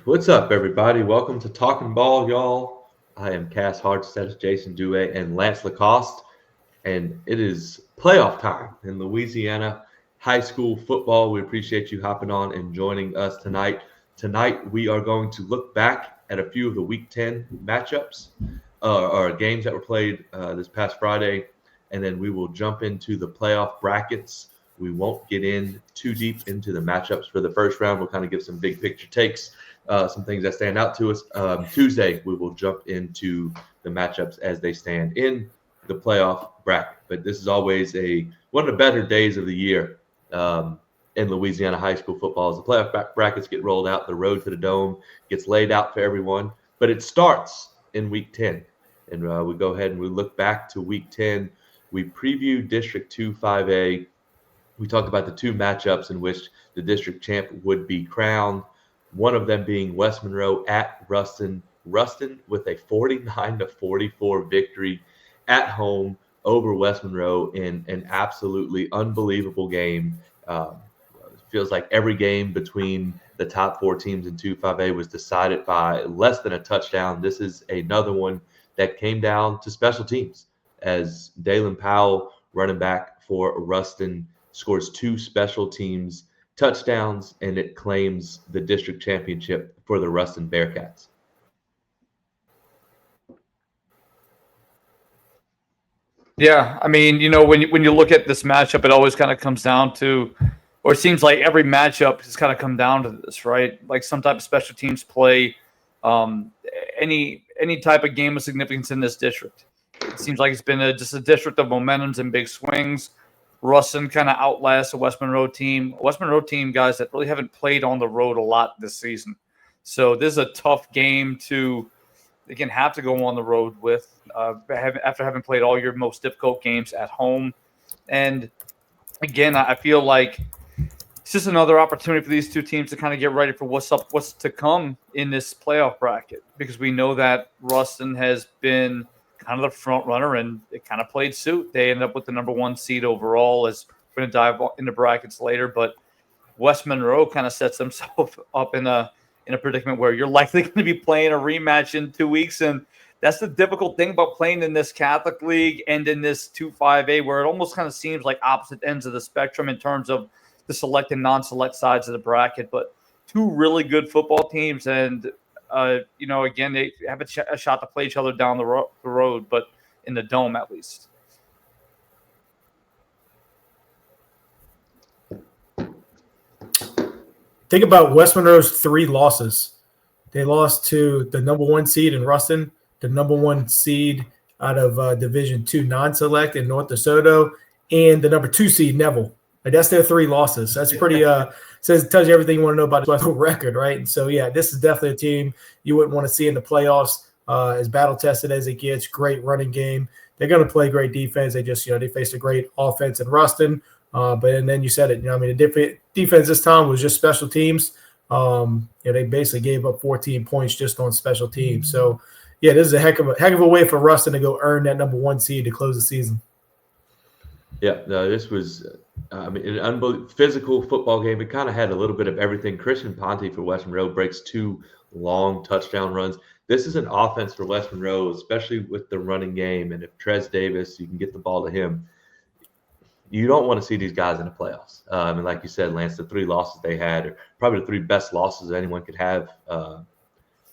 What's up, everybody? Welcome to Talking Ball, y'all. I am Cass Hardstead, Jason Dewey, and Lance Lacoste, and it is playoff time in Louisiana high school football. We appreciate you hopping on and joining us tonight. Tonight, we are going to look back at a few of the Week 10 matchups or games that were played this past Friday, and then we will jump into the playoff brackets. We won't get in too deep into the matchups for the first round. We'll kind of give some big picture takes, some things that stand out to us. Tuesday, we will jump into the matchups as they stand in the playoff bracket. But this is always one of the better days of the year in Louisiana high school football as the playoff brackets get rolled out. The road to the Dome gets laid out for everyone. But it starts in Week 10. And we go ahead and we look back to Week 10. We preview District 2 5A. We talked about the two matchups in which the district champ would be crowned, one of them being West Monroe at Ruston. Ruston with a 49-44 victory at home over West Monroe in an absolutely unbelievable game. It feels like every game between the top four teams in 2-5A was decided by less than a touchdown. This is another one that came down to special teams as Dalen Powell, running back for Ruston, scores two special teams touchdowns, and it claims the district championship for the Ruston Bearcats. Yeah, I mean, when you look at this matchup, it always kind of comes down to, or it seems like every matchup has kind of come down to this, right? Like some type of special teams play, any type of game of significance in this district. It seems like it's been just a district of momentums and big swings. Ruston kind of outlasts the West Monroe team. West Monroe team, guys, that really haven't played on the road a lot this season. So this is a tough game to, again, have to go on the road with after having played all your most difficult games at home. And, again, I feel like it's just another opportunity for these two teams to kind of get ready for what's to come in this playoff bracket, because we know that Ruston has been kind of the front runner, and it kind of played suit. They ended up with the number one seed overall, as we're going to dive into brackets later. But West Monroe kind of sets themselves up in a predicament where you're likely going to be playing a rematch in 2 weeks. And that's the difficult thing about playing in this Catholic League and in this 2-5A, where it almost kind of seems like opposite ends of the spectrum in terms of the select and non-select sides of the bracket. But two really good football teams, and again, they have a shot to play each other down the road, but in the Dome at least. Think about West Monroe's three losses. They lost to the number one seed in Ruston, the number one seed out of Division II non-select in North DeSoto, and the number two seed Neville. Like, that's their three losses. That's pretty tells you everything you want to know about his record, right? And so, yeah, this is definitely a team you wouldn't want to see in the playoffs. As battle-tested as it gets, great running game. They're going to play great defense. They just, they faced a great offense in Ruston. And then you said it. The defense this time was just special teams. They basically gave up 14 points just on special teams. So, yeah, this is a heck of a way for Ruston to go earn that number one seed to close the season. Yeah, no, this was an unbelievable physical football game. It kind of had a little bit of everything. Christian Ponte for West Monroe breaks two long touchdown runs. This is an offense for West Monroe, especially with the running game. And if Trez Davis, you can get the ball to him, you don't want to see these guys in the playoffs. Like you said, Lance, the three losses they had are probably the three best losses anyone could have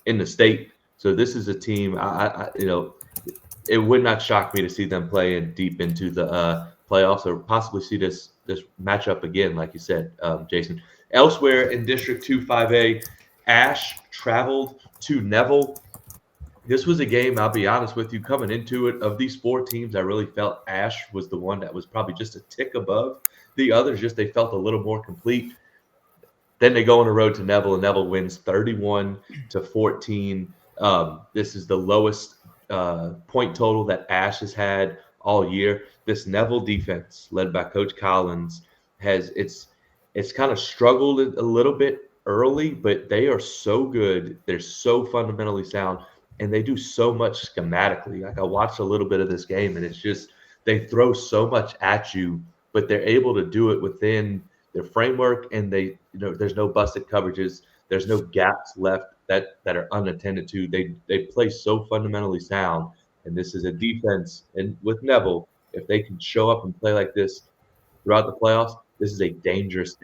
in the state. So this is a team, it would not shock me to see them playing deep into the playoffs, or possibly see this matchup again, like you said, Jason. Elsewhere in District 2 5A, Ash traveled to Neville. This was a game, I'll be honest with you, coming into it, of these four teams, I really felt Ash was the one that was probably just a tick above the others. Just they felt a little more complete. Then they go on the road to Neville, and Neville wins 31-14. This is the lowest point total that Ash has had all year. This Neville defense, led by Coach Collins, it's kind of struggled a little bit early, but they are so good. They're so fundamentally sound, and they do so much schematically. Like, I watched a little bit of this game, and it's just they throw so much at you, but they're able to do it within their framework, and there's no busted coverages. There's no gaps left that are unattended to. They play so fundamentally sound, and this is a defense. And with Neville, if they can show up and play like this throughout the playoffs, this is a dangerous.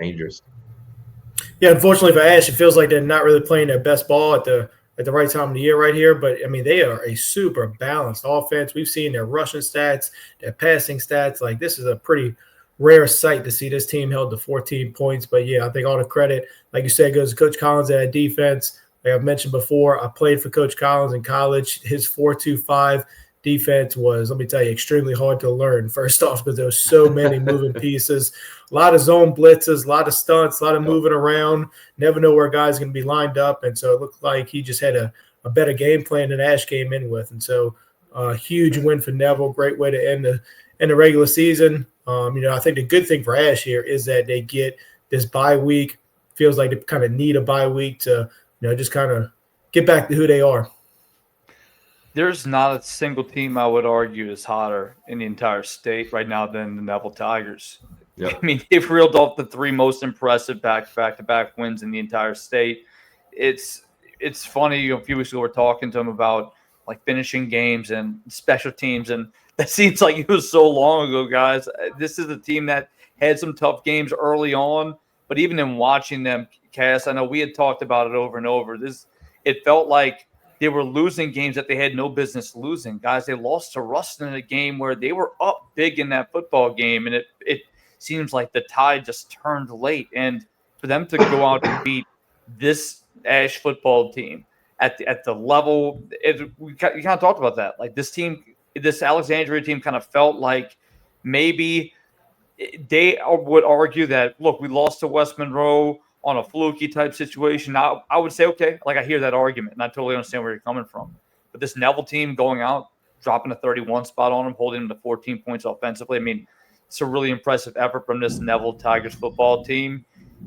Yeah, unfortunately for Ash, it feels like they're not really playing their best ball at the right time of the year right here. But I mean, they are a super balanced offense. We've seen their rushing stats, their passing stats. Like, this is a pretty rare sight to see this team held to 14 points. But yeah, I think all the credit, like you said, goes to Coach Collins at defense. Like I've mentioned before, I played for Coach Collins in college. His 4-2-5 defense was, let me tell you, extremely hard to learn, first off, because there was so many moving pieces, a lot of zone blitzes, a lot of stunts, a lot of moving around, never know where guys are going to be lined up. And so it looked like he just had a better game plan than Ash came in with. And so huge win for Neville, great way to end the regular season. I think the good thing for Ash here is that they get this bye week. Feels like they kind of need a bye week to, just kind of get back to who they are. There's not a single team I would argue is hotter in the entire state right now than the Neville Tigers. Yep. I mean, they've reeled off the three most impressive back-to-back wins in the entire state. It's funny, a few weeks ago we were talking to them about like finishing games and special teams, and that seems like it was so long ago, guys. This is a team that had some tough games early on, but even in watching them, Cass, I know we had talked about it over and over. It felt like they were losing games that they had no business losing. Guys, they lost to Ruston in a game where they were up big in that football game, and it seems like the tide just turned late. And for them to go out and beat this Ash football team at the level, you kind of talked about that. Like this team, this Alexandria team kind of felt like maybe they would argue that, look, we lost to West Monroe on a fluky type situation. Now, I would say, okay, like I hear that argument, and I totally understand where you're coming from. But this Neville team going out, dropping a 31 spot on them, holding them to 14 points offensively, I mean, it's a really impressive effort from this Neville Tigers football team.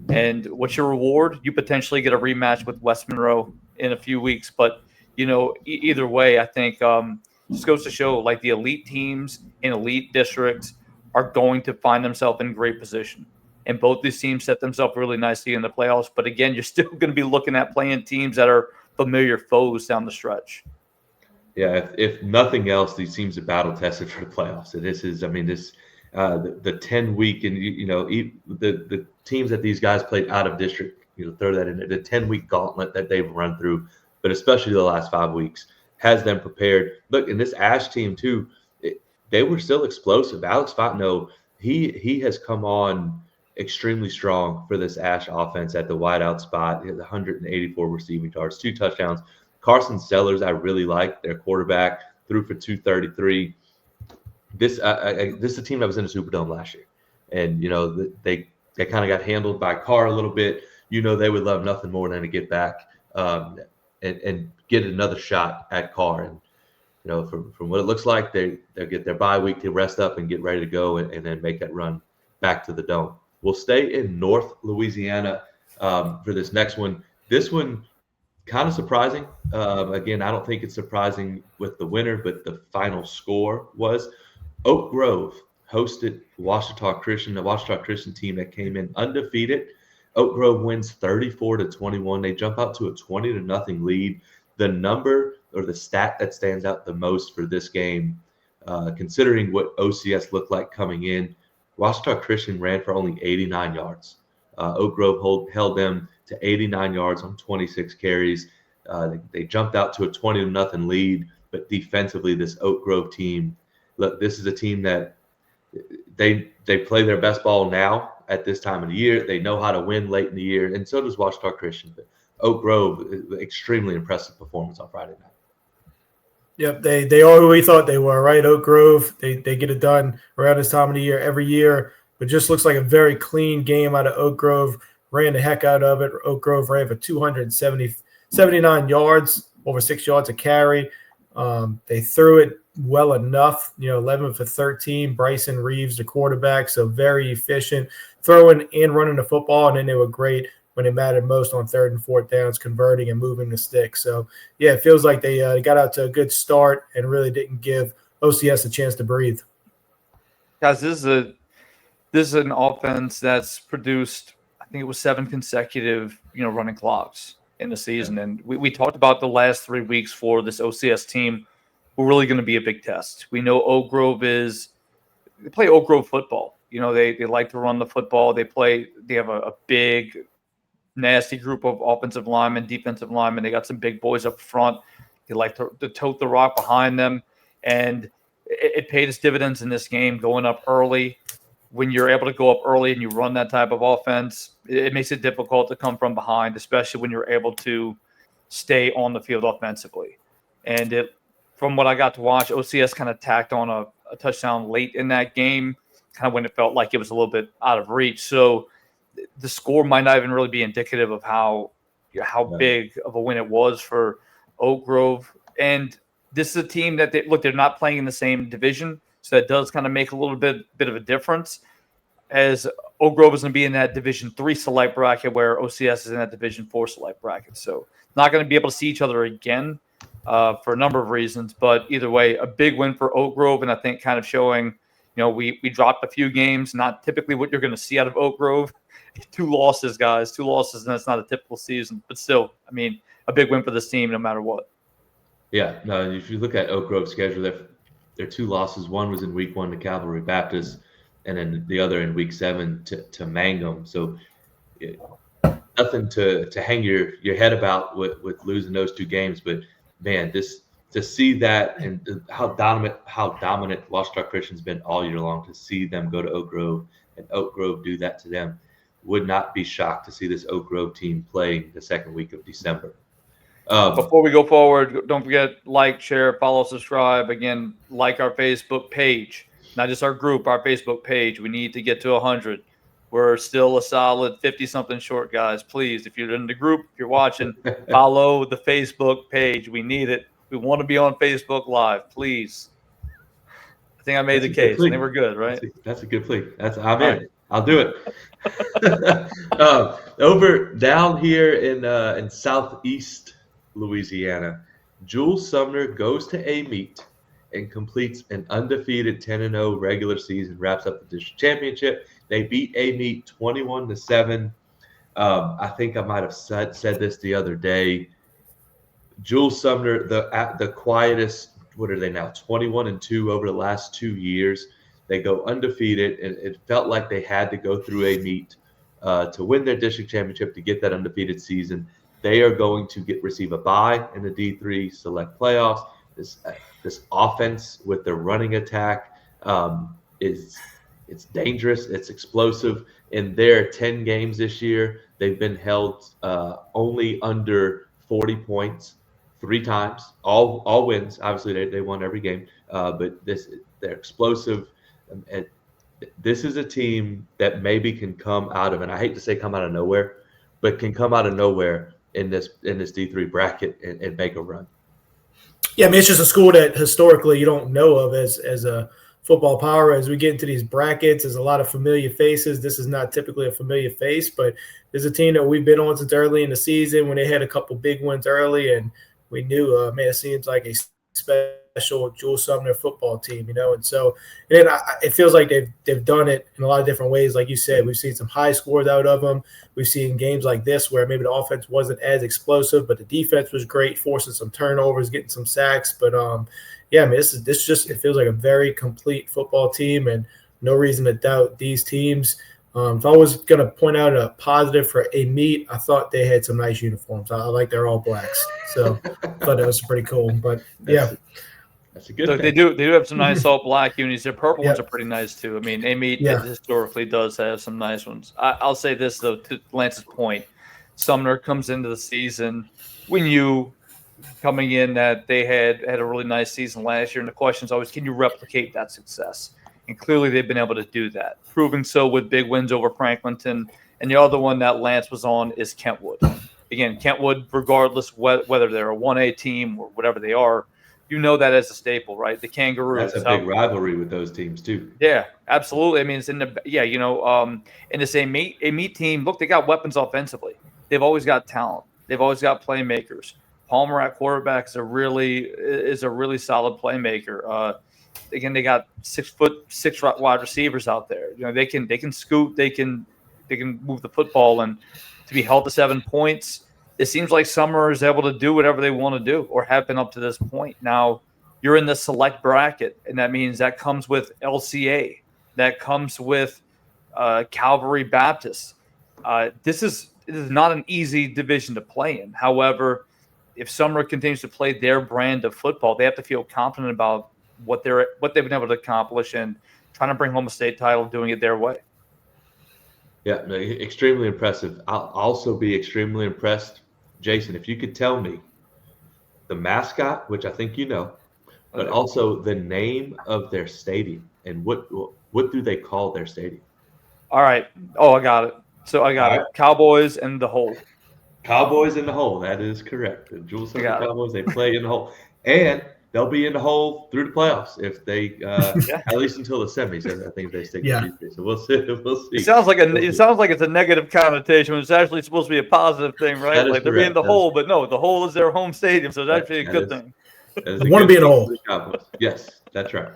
And what's your reward? You potentially get a rematch with West Monroe in a few weeks. But, either way, I think just goes to show, like, the elite teams in elite districts are going to find themselves in great position. And both these teams set themselves really nicely in the playoffs. But again, you're still going to be looking at playing teams that are familiar foes down the stretch. Yeah, if nothing else, these teams are battle tested for the playoffs. And this is, the 10-week and the teams that these guys played out of district, throw that in there, the 10-week gauntlet that they've run through, but especially the last 5 weeks has them prepared. Look, in this Ash team too, they were still explosive. Alex Fontenot, he has come on extremely strong for this Ash offense at the wideout spot. He has 184 receiving yards, 2 touchdowns. Carson Sellers, I really like their quarterback, threw for 233. This is a team that was in the Superdome last year, and they kind of got handled by Carr a little bit. They would love nothing more than to get back and get another shot at Carr. And from what it looks like, they'll get their bye week to rest up and get ready to go, and then make that run back to the Dome. We'll stay in North Louisiana for this next one. This one, kind of surprising. Again, I don't think it's surprising with the winner, but the final score was Oak Grove hosted Ouachita Christian, the Ouachita Christian team that came in undefeated. Oak Grove wins 34-21. They jump out to a 20-0 lead. The number or the stat that stands out the most for this game, considering what OCS looked like coming in, Ouachita Christian ran for only 89 yards. Oak Grove held them to 89 yards on 26 carries. They jumped out to a 20-0 lead, but defensively, this Oak Grove team, look, this is a team that they play their best ball now at this time of the year. They know how to win late in the year, and so does Ouachita Christian. But Oak Grove, extremely impressive performance on Friday night. Yep, they are who we thought they were, right? Oak Grove, they get it done around this time of the year every year. But just looks like a very clean game out of Oak Grove. Ran the heck out of it. Oak Grove ran for 279 yards, over 6 yards a carry. They threw it well enough, 11 for 13. Bryson Reeves, the quarterback, so very efficient throwing and running the football. And then they were great when it mattered most on 3rd and 4th downs, converting and moving the stick. So, yeah, it feels like they got out to a good start and really didn't give OCS a chance to breathe. Guys, this is an offense that's produced, I think it was 7 consecutive, running clocks. in the season. And we talked about the last 3 weeks for this OCS team were really going to be a big test. We know Oak Grove they play Oak Grove football. They like to run the football. They have a big, nasty group of offensive linemen, defensive linemen. They got some big boys up front. They like to tote the rock behind them. And it paid its dividends in this game going up early. When you're able to go up early and you run that type of offense, it makes it difficult to come from behind, especially when you're able to stay on the field offensively. And from what I got to watch, OCS kind of tacked on a touchdown late in that game, kind of when it felt like it was a little bit out of reach. So the score might not even really be indicative of how big of a win it was for Oak Grove. And this is a team that they're not playing in the same division. So that does kind of make a little bit of a difference, as Oak Grove is going to be in that Division 3 select bracket where OCS is in that Division 4 select bracket. So not going to be able to see each other again for a number of reasons. But either way, a big win for Oak Grove, and I think kind of showing, we dropped a few games, not typically what you're going to see out of Oak Grove. 2 losses, guys. 2 losses, and that's not a typical season. But still, I mean, a big win for this team no matter what. Yeah, no, if you look at Oak Grove's schedule, their 2 losses. One was in week 1 to Cavalry Baptist, and then the other in week 7 to Mangum. So nothing to hang your head about with losing those 2 games. But man, to see that and how dominant Lost Star Christian's been all year long, to see them go to Oak Grove and Oak Grove do that to them, would not be shocked to see this Oak Grove team playing the second week of December. Before we go forward, don't forget, like, share, follow, subscribe. Again, like our Facebook page, not just our group, our Facebook page. We need to get to 100. We're still a solid 50-something short, guys. Please, if you're in the group, if you're watching, follow the Facebook page. We need it. We want to be on Facebook Live, please. I think I made the case. I think we're good, right? That's a good plea. I'm in. I'll do it. Over down here in southeast Louisiana, Jules Sumner goes to a meet and completes an undefeated 10-0 regular season, wraps up the district championship. They beat a meet 21-7. I think I might have said this the other day. Jules Sumner, the quietest. What are they now? 21-2 over the last 2 years. They go undefeated, and it felt like they had to go through a meet to win their district championship to get that undefeated season. They are going to receive a bye in the D3 select playoffs. This offense with their running attack it's dangerous. It's explosive. In their 10 games this year, they've been held only under 40 points 3 times. All wins. Obviously, they won every game. But they're explosive. And this is a team that maybe can come out of, and I hate to say come out of nowhere, but can come out of nowhere in this D3 bracket and make a run. Yeah, I mean, it's just a school that historically you don't know of as a football power. As we get into these brackets, there's a lot of familiar faces. This is not typically a familiar face, but there's a team that we've been on since early in the season when they had a couple big wins early, and we knew, man, it seems like a special Jules Sumner football team, and so it feels like they've done it in a lot of different ways. Like you said, we've seen some high scores out of them. We've seen games like this where maybe the offense wasn't as explosive, but the defense was great, forcing some turnovers, getting some sacks. But yeah, I mean, this just, it feels like a very complete football team, and no reason to doubt these teams. If I was going to point out a positive for a meet, I thought they had some nice uniforms. I like their all blacks, so I thought that was pretty cool. But yeah, that's a good. So they do have some nice all black unis. Their purple ones are pretty nice too. I mean, a meet historically does have some nice ones. I'll say this though, to Lance's point, Sumner comes into the season when you coming in that they had a really nice season last year, and the question is always, can you replicate that success? And clearly they've been able to do that, proving so with big wins over Franklinton. And the other one that Lance was on is Kentwood. Again, Kentwood, regardless whether they're a 1A team or whatever they are, you know that as a staple, right? The Kangaroos. That's a big rivalry with those teams too. Yeah, absolutely. I mean, it's in the in the same meet team. Look, they got weapons offensively. They've always got talent. They've always got playmakers. Palmer at quarterback is a really solid playmaker. Again, they got 6'6" wide receivers out there. They can scoot. They can move the football, and to be held to 7 points, it seems like Summer is able to do whatever they want to do or have been up to this point. Now, you're in the select bracket, and that means that comes with LCA. That comes with Calvary Baptist. It is not an easy division to play in. However, if Summer continues to play their brand of football, they have to feel confident about what they've been able to accomplish and trying to bring home a state title, doing it their way. Yeah, no, extremely impressive. I'll also be extremely impressed, Jason, if you could tell me the mascot, which I think you know, but Okay. also the name of their stadium and what do they call their stadium? All right. Oh, I got it. So I got All it. right. Cowboys and the Hole. Cowboys in the hole. That is correct. The Jules I Central got it. Cowboys, they play in the hole. And they'll be in the hole through the playoffs if they Yeah. at least until the semis. I think they stick Yeah. with these. So we'll see. We'll see. It sounds like it's a negative connotation when it's actually supposed to be a positive thing, right? That is Like they're in correct. the hole, but no, the hole is their home stadium, so it's actually a That good is- thing. That is I a wanna good be in a thing hole. for the Cowboys. Yes, that's right.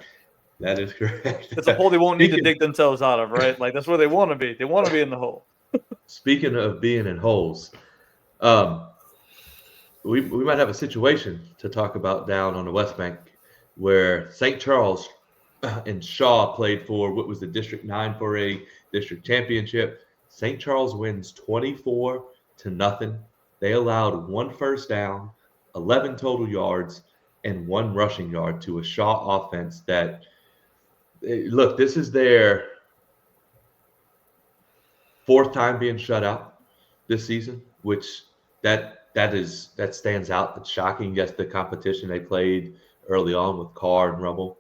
That is correct. It's a hole they won't need to Speaking- dig themselves out of, right? Like that's where they want to be. They want to be in the hole. Speaking of being in holes, we might have a situation to talk about down on the West Bank where St. Charles and Shaw played for what was the District 9 4A district championship. St. Charles wins 24-0. They allowed 1 first down, 11 total yards, and 1 rushing yard to a Shaw offense that, look, this is their 4th time being shut out this season, which that stands out. That's shocking. Yes, the competition they played early on with Carr and Rummel,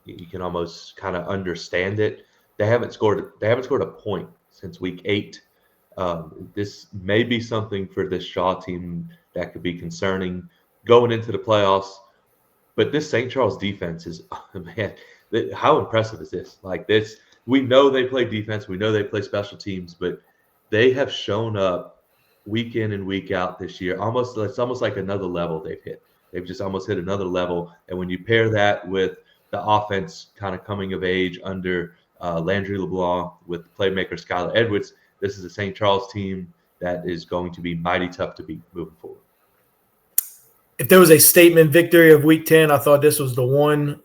you can almost kind of understand it. They haven't scored a point since week 8. This may be something for this Shaw team that could be concerning going into the playoffs. But this St. Charles defense is, man, how impressive is this? Like this, we know they play defense, we know they play special teams, but they have shown up week in and week out this year. It's almost like another level they've hit. They've just almost hit another level. And when you pair that with the offense kind of coming of age under Landry LeBlanc with playmaker Skylar Edwards, this is a St. Charles team that is going to be mighty tough to beat moving forward. If there was a statement victory of Week 10, I thought this was the one.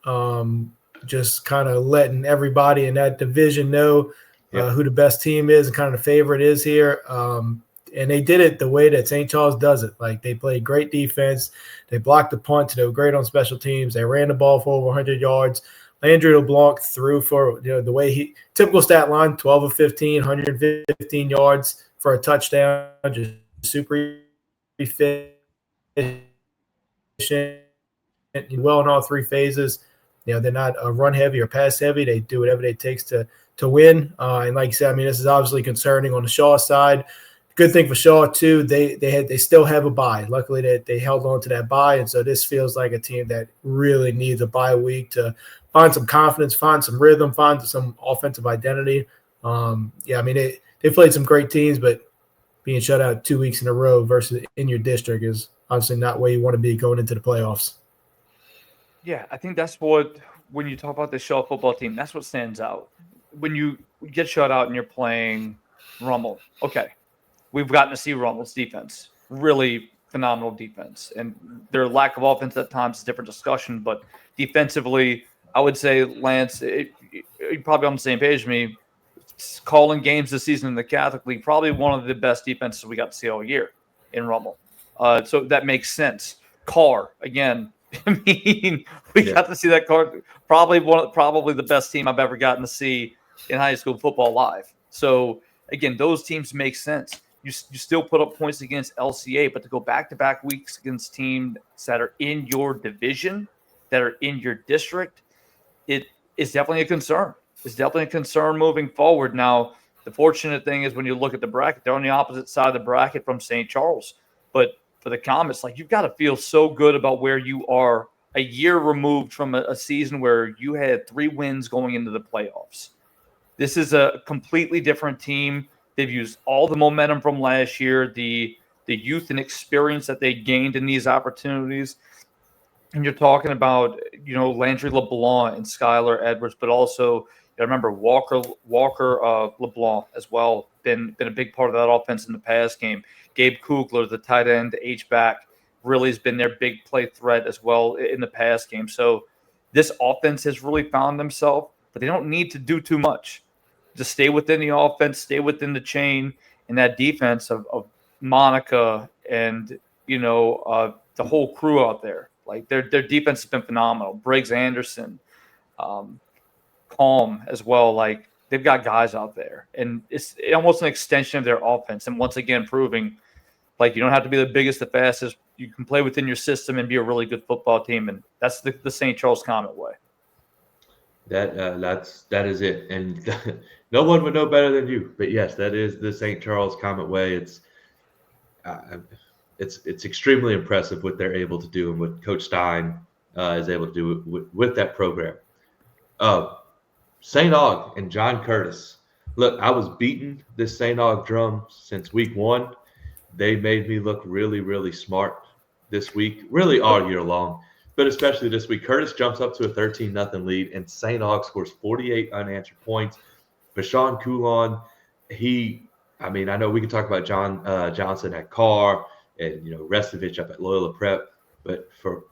Just kind of letting everybody in that division know who the best team is and kind of the favorite is here. And they did it the way that St. Charles does it. Like they played great defense. They blocked the punt. They were great on special teams. They ran the ball for over 100 yards. Landry LeBlanc threw for the way he – typical stat line, 12 of 15, 115 yards for a touchdown. Just super efficient. Well in all 3 phases. They're not run heavy or pass heavy. They do whatever it takes to win. And like you said, I mean, this is obviously concerning on the Shaw side. Good thing for Shaw too. They still have a bye. Luckily, they held on to that bye, and so this feels like a team that really needs a bye week to find some confidence, find some rhythm, find some offensive identity. I mean, they played some great teams, but being shut out 2 weeks in a row versus in your district is obviously not where you want to be going into the playoffs. Yeah, I think that's what, when you talk about the Shaw football team, that's what stands out. When you get shut out and you're playing Rummel, okay, we've gotten to see Rummel's defense, really phenomenal defense. And their lack of offense at times is a different discussion, but defensively, I would say, Lance, you're probably on the same page as me, calling games this season in the Catholic League, probably one of the best defenses we got to see all year in Rummel. So that makes sense. Carr, again, I mean, we got to see that Carr, probably the best team I've ever gotten to see in high school football live. So again, those teams make sense. You still put up points against LCA, but to go back-to-back weeks against teams that are in your division, that are in your district, it is definitely a concern. It's definitely a concern moving forward. Now, the fortunate thing is when you look at the bracket, they're on the opposite side of the bracket from St. Charles. But for the Comets, like, you've got to feel so good about where you are a year removed from a season where you had 3 wins going into the playoffs. This is a completely different team. They've used all the momentum from last year, the youth and experience that they gained in these opportunities. And you're talking about, Landry LeBlanc and Skylar Edwards, but also, I remember Walker LeBlanc as well, been a big part of that offense in the pass game. Gabe Kugler, the tight end, H-back, really has been their big play threat as well in the pass game. So this offense has really found themselves, but they don't need to do too much. Just stay within the offense, stay within the chain, and that defense of Monica and, the whole crew out there. Like their defense has been phenomenal. Briggs Anderson, Calm as well. Like they've got guys out there, and it's almost an extension of their offense. And once again, proving like you don't have to be the biggest, the fastest. You can play within your system and be a really good football team, and that's the St. Charles Comet way. That is it, and no one would know better than you. But yes, that is the St. Charles Comet way. It's extremely impressive what they're able to do and what Coach Stein is able to do with that program. St. Aug and John Curtis. Look, I was beating this St. Aug drum since week 1. They made me look really, really smart this week, really all year long, but especially this week. Curtis jumps up to a 13-0 lead, and St. Aug scores 48 unanswered points. Bashan Coulon, I know we can talk about John Johnson at Carr and, Restovich up at Loyola Prep, but for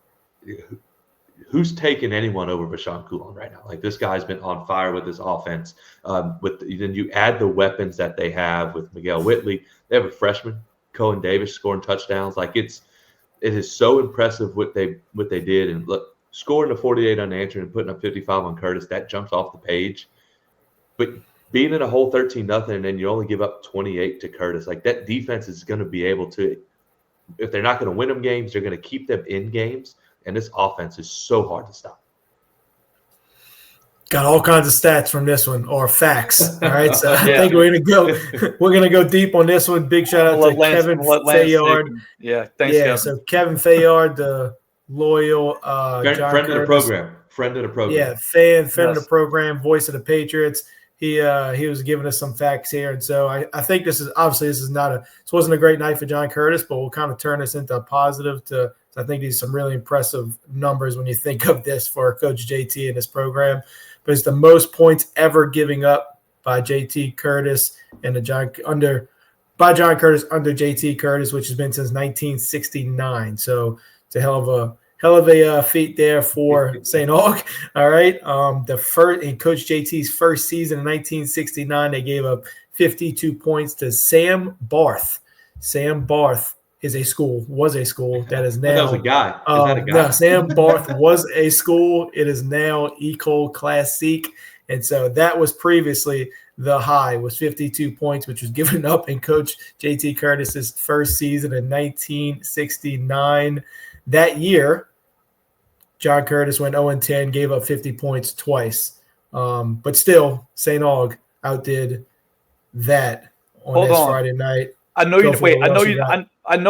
who's taking anyone over Bashan Coulon right now? Like, this guy's been on fire with this offense. Then you add the weapons that they have with Miguel Whitley. They have a freshman, Cohen Davis, scoring touchdowns. Like, it is so impressive what they did. And look, scoring the 48 unanswered and putting up 55 on Curtis, that jumps off the page. But being in a whole 13-0 and then you only give up 28 to Curtis, like, that defense is going to be able to, if they're not going to win them games, they're going to keep them in games. And this offense is so hard to stop. Got all kinds of stats from this one, or facts. All right, so I think we're gonna go deep on this one. Big shout out to Kevin Fayard. Yeah, thanks. Yeah, Kevin. So Kevin Fayard, the loyal friend of the program. Yeah, fan of the program, voice of the Patriots. He was giving us some facts here, and so I think this wasn't a great night for John Curtis, but we'll kind of turn this into a positive. I think these are some really impressive numbers when you think of this for Coach JT and this program. But it's the most points ever giving up by JT Curtis and John Curtis under JT Curtis, which has been since 1969. So it's a hell of a feat there for St. Aug. All right. In Coach JT's first season in 1969, they gave up 52 points to Sam Barth. Sam Barth was a school that is now. That was a guy. Is that a guy? No, Sam Barth was a school. It is now Ecole Classique. And so that was previously the high, was 52 points, which was given up in Coach JT Curtis's first season in 1969. That year, John Curtis went 0-10, gave up 50 points twice. But still, St. Aug outdid that on Friday night. I know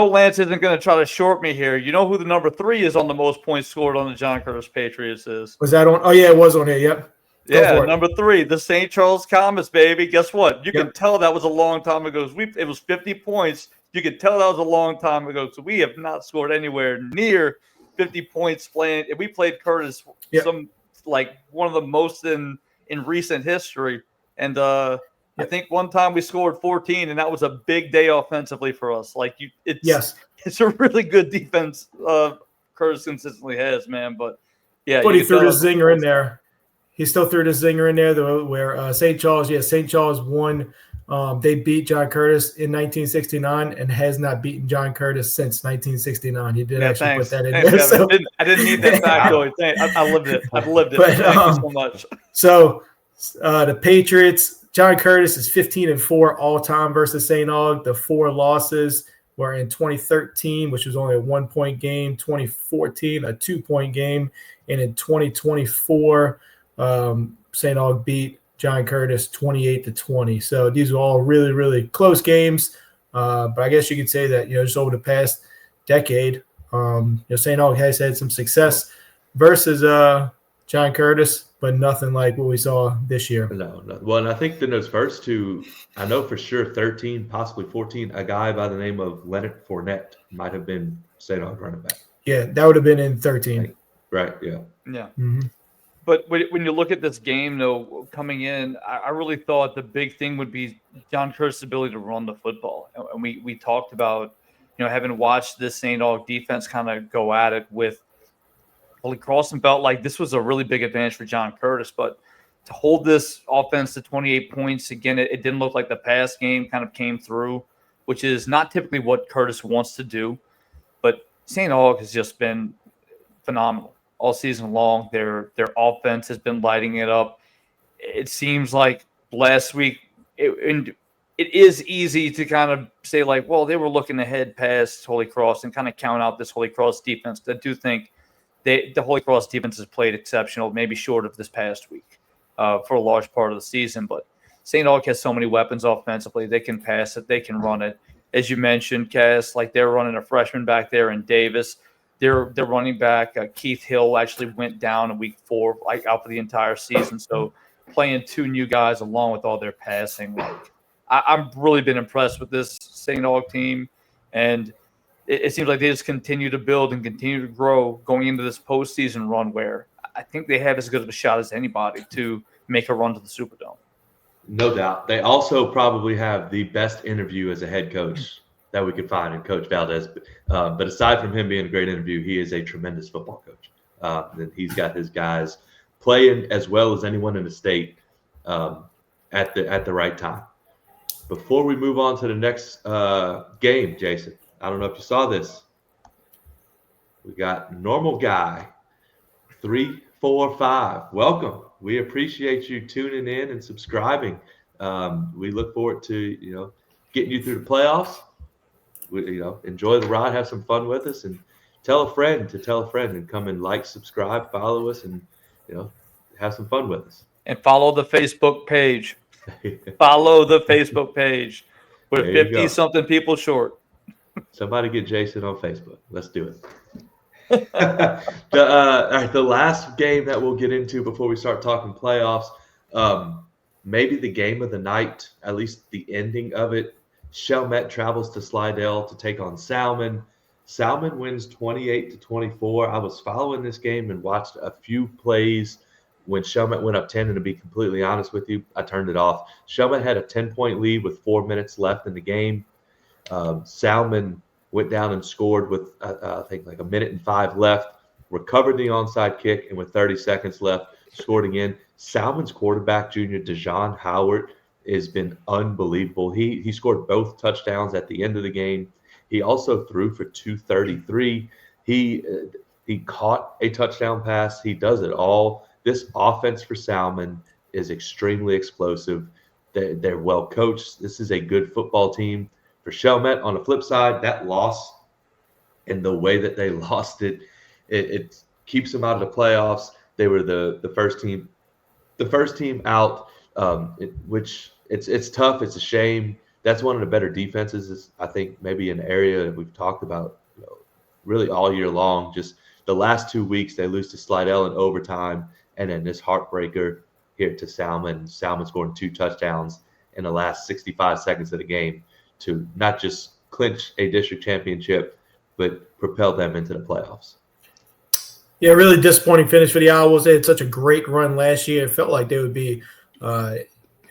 Lance isn't going to try to short me here. You know who the number 3 is on the most points scored on the John Curtis Patriots is? Was that on? Oh, yeah, it was on here. Yep. Yeah, number 3, the St. Charles Comets, baby. Guess what? You can tell that was a long time ago. It was 50 points. You can tell that was a long time ago. So we have not scored anywhere near 50 points playing. We played Curtis one of the most in recent history. And I think one time we scored 14, and that was a big day offensively for us. It's a really good defense Curtis consistently has, man. But he threw the zinger in there. He still threw the zinger in there, though, where St. Charles won. They beat John Curtis in 1969 and has not beaten John Curtis since 1969. He did put that in there. So. I didn't need that factoid. I lived it. I've lived it. Thank you so much. So the Patriots, John Curtis is 15-4 all-time versus St. Aug. The 4 losses were in 2013, which was only a 1-point game, 2014, a 2-point game, and in 2024, St. Aug beat John Curtis 28-20. So these are all really, really close games. But I guess you could say that, just over the past decade, St. Aug has had some success versus John Curtis, but nothing like what we saw this year. No. Well, and I think in those first 2, I know for sure 13, possibly 14, a guy by the name of Leonard Fournette might have been St. Aug running back. Yeah, that would have been in 13. Right, yeah. Yeah. Mm-hmm. But when you look at this game, though, coming in, I really thought the big thing would be John Curtis' ability to run the football. And we talked about, having watched this St. Aug defense kind of go at it with Holy Cross, and felt like this was a really big advantage for John Curtis. But to hold this offense to 28 points, again, it didn't look like the pass game kind of came through, which is not typically what Curtis wants to do. But St. Aug has just been phenomenal all season long. Their offense has been lighting it up. It seems like last week, it is easy to kind of say like, well, they were looking ahead past Holy Cross and kind of count out this Holy Cross defense. I do think the Holy Cross defense has played exceptional, maybe short of this past week for a large part of the season. But St. Aug has so many weapons offensively. They can pass it. They can run it. As you mentioned, Cass, like they're running a freshman back there in Davis. Their running back, Keith Hill, actually went down in week 4, like out for the entire season. So playing 2 new guys along with all their passing, like I've really been impressed with this St. Aug team. And it seems like they just continue to build and continue to grow going into this postseason run where I think they have as good of a shot as anybody to make a run to the Superdome. No doubt. They also probably have the best interview as a head coach that we could find in Coach Valdez. But aside from him being a great interview, he is a tremendous football coach. And he's got his guys playing as well as anyone in the state at the right time. Before we move on to the next game, Jason, I don't know if you saw this. We got Normal Guy 345. Welcome. We appreciate you tuning in and subscribing. We look forward to getting you through the playoffs. Enjoy the ride, have some fun with us, and tell a friend to tell a friend, and come and like, subscribe, follow us, and have some fun with us. And follow the Facebook page. Follow the Facebook page. We're 50-something people short. Somebody get Jason on Facebook. Let's do it. All right, the last game that we'll get into before we start talking playoffs, maybe the game of the night, at least the ending of it. Chalmette travels to Slidell to take on Salmon. Salmon wins 28-24. I was following this game and watched a few plays when Chalmette went up 10, and to be completely honest with you, I turned it off. Chalmette had a 10-point lead with 4 minutes left in the game. Salmon went down and scored with, I think, like 1 minute and 5 left, recovered the onside kick, and with 30 seconds left, scored again. Salmon's quarterback, junior Dejon Howard, has been unbelievable. He scored both touchdowns at the end of the game. He also threw for 233. He caught a touchdown pass. He does it all. This offense for Salmon is extremely explosive. They're well coached. This is a good football team. For Chalmette, on the flip side, that loss and the way that they lost it keeps them out of the playoffs. They were the first team out, which it's tough. It's a shame. That's one of the better defenses. I think maybe an area that we've talked about really all year long. Just the last 2 weeks, they lose to Slidell in overtime, and then this heartbreaker here to Salmon. Salmon scoring 2 touchdowns in the last 65 seconds of the game to not just clinch a district championship, but propel them into the playoffs. Yeah, really disappointing finish for the Owls. They had such a great run last year. It felt like they would be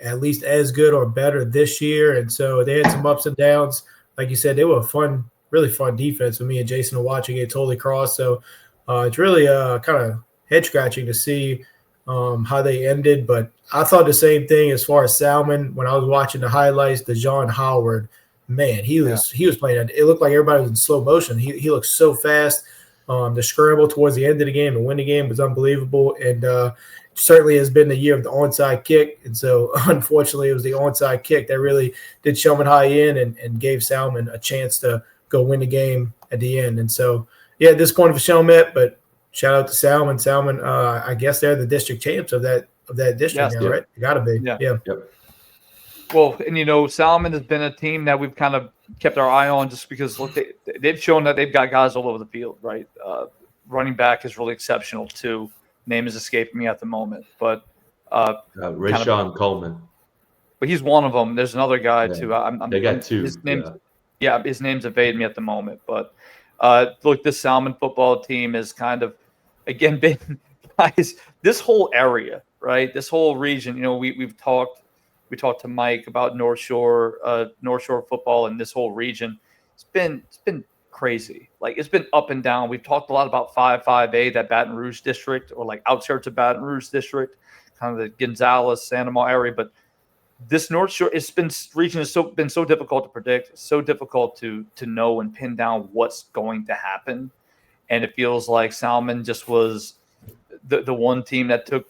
at least as good or better this year. And so they had some ups and downs. Like you said, they were a really fun defense for me and Jason to watch against Holy Cross. So it's really kind of head-scratching to see how they ended. But I thought the same thing as far as Salmon. When I was watching the highlights, Dejon Howard, man, he was playing. It looked like everybody was in slow motion. He looked so fast. The scramble towards the end of the game and win the game was unbelievable. And certainly has been the year of the onside kick. And so, unfortunately, it was the onside kick that really did Chalmette high in and gave Salmon a chance to go win the game at the end. And so, yeah, disappointing for Chalmette, but shout out to Salmon. Salmon, I guess they're the district champs of that district now, right? They got to be. Yeah. Yep. Well, and Salmon has been a team that we've kind of kept our eye on just because look, they've shown that they've got guys all over the field, right? Running back is really exceptional too. Name is escaping me at the moment, but Rashawn Coleman. But he's one of them. There's another guy too. They got 2. His name's evading me at the moment. But look, this Salmon football team has kind of again been guys, this whole area, right? This whole region, we talked to Mike about North Shore football and this whole region. It's been crazy. Like, it's been up and down. We've talked a lot about 5A, that Baton Rouge district, or like outskirts of Baton Rouge district, kind of the Gonzales, Sandoval area. But this North Shore, region has been so difficult to predict, so difficult to know and pin down what's going to happen. And it feels like Salmon just was the one team that took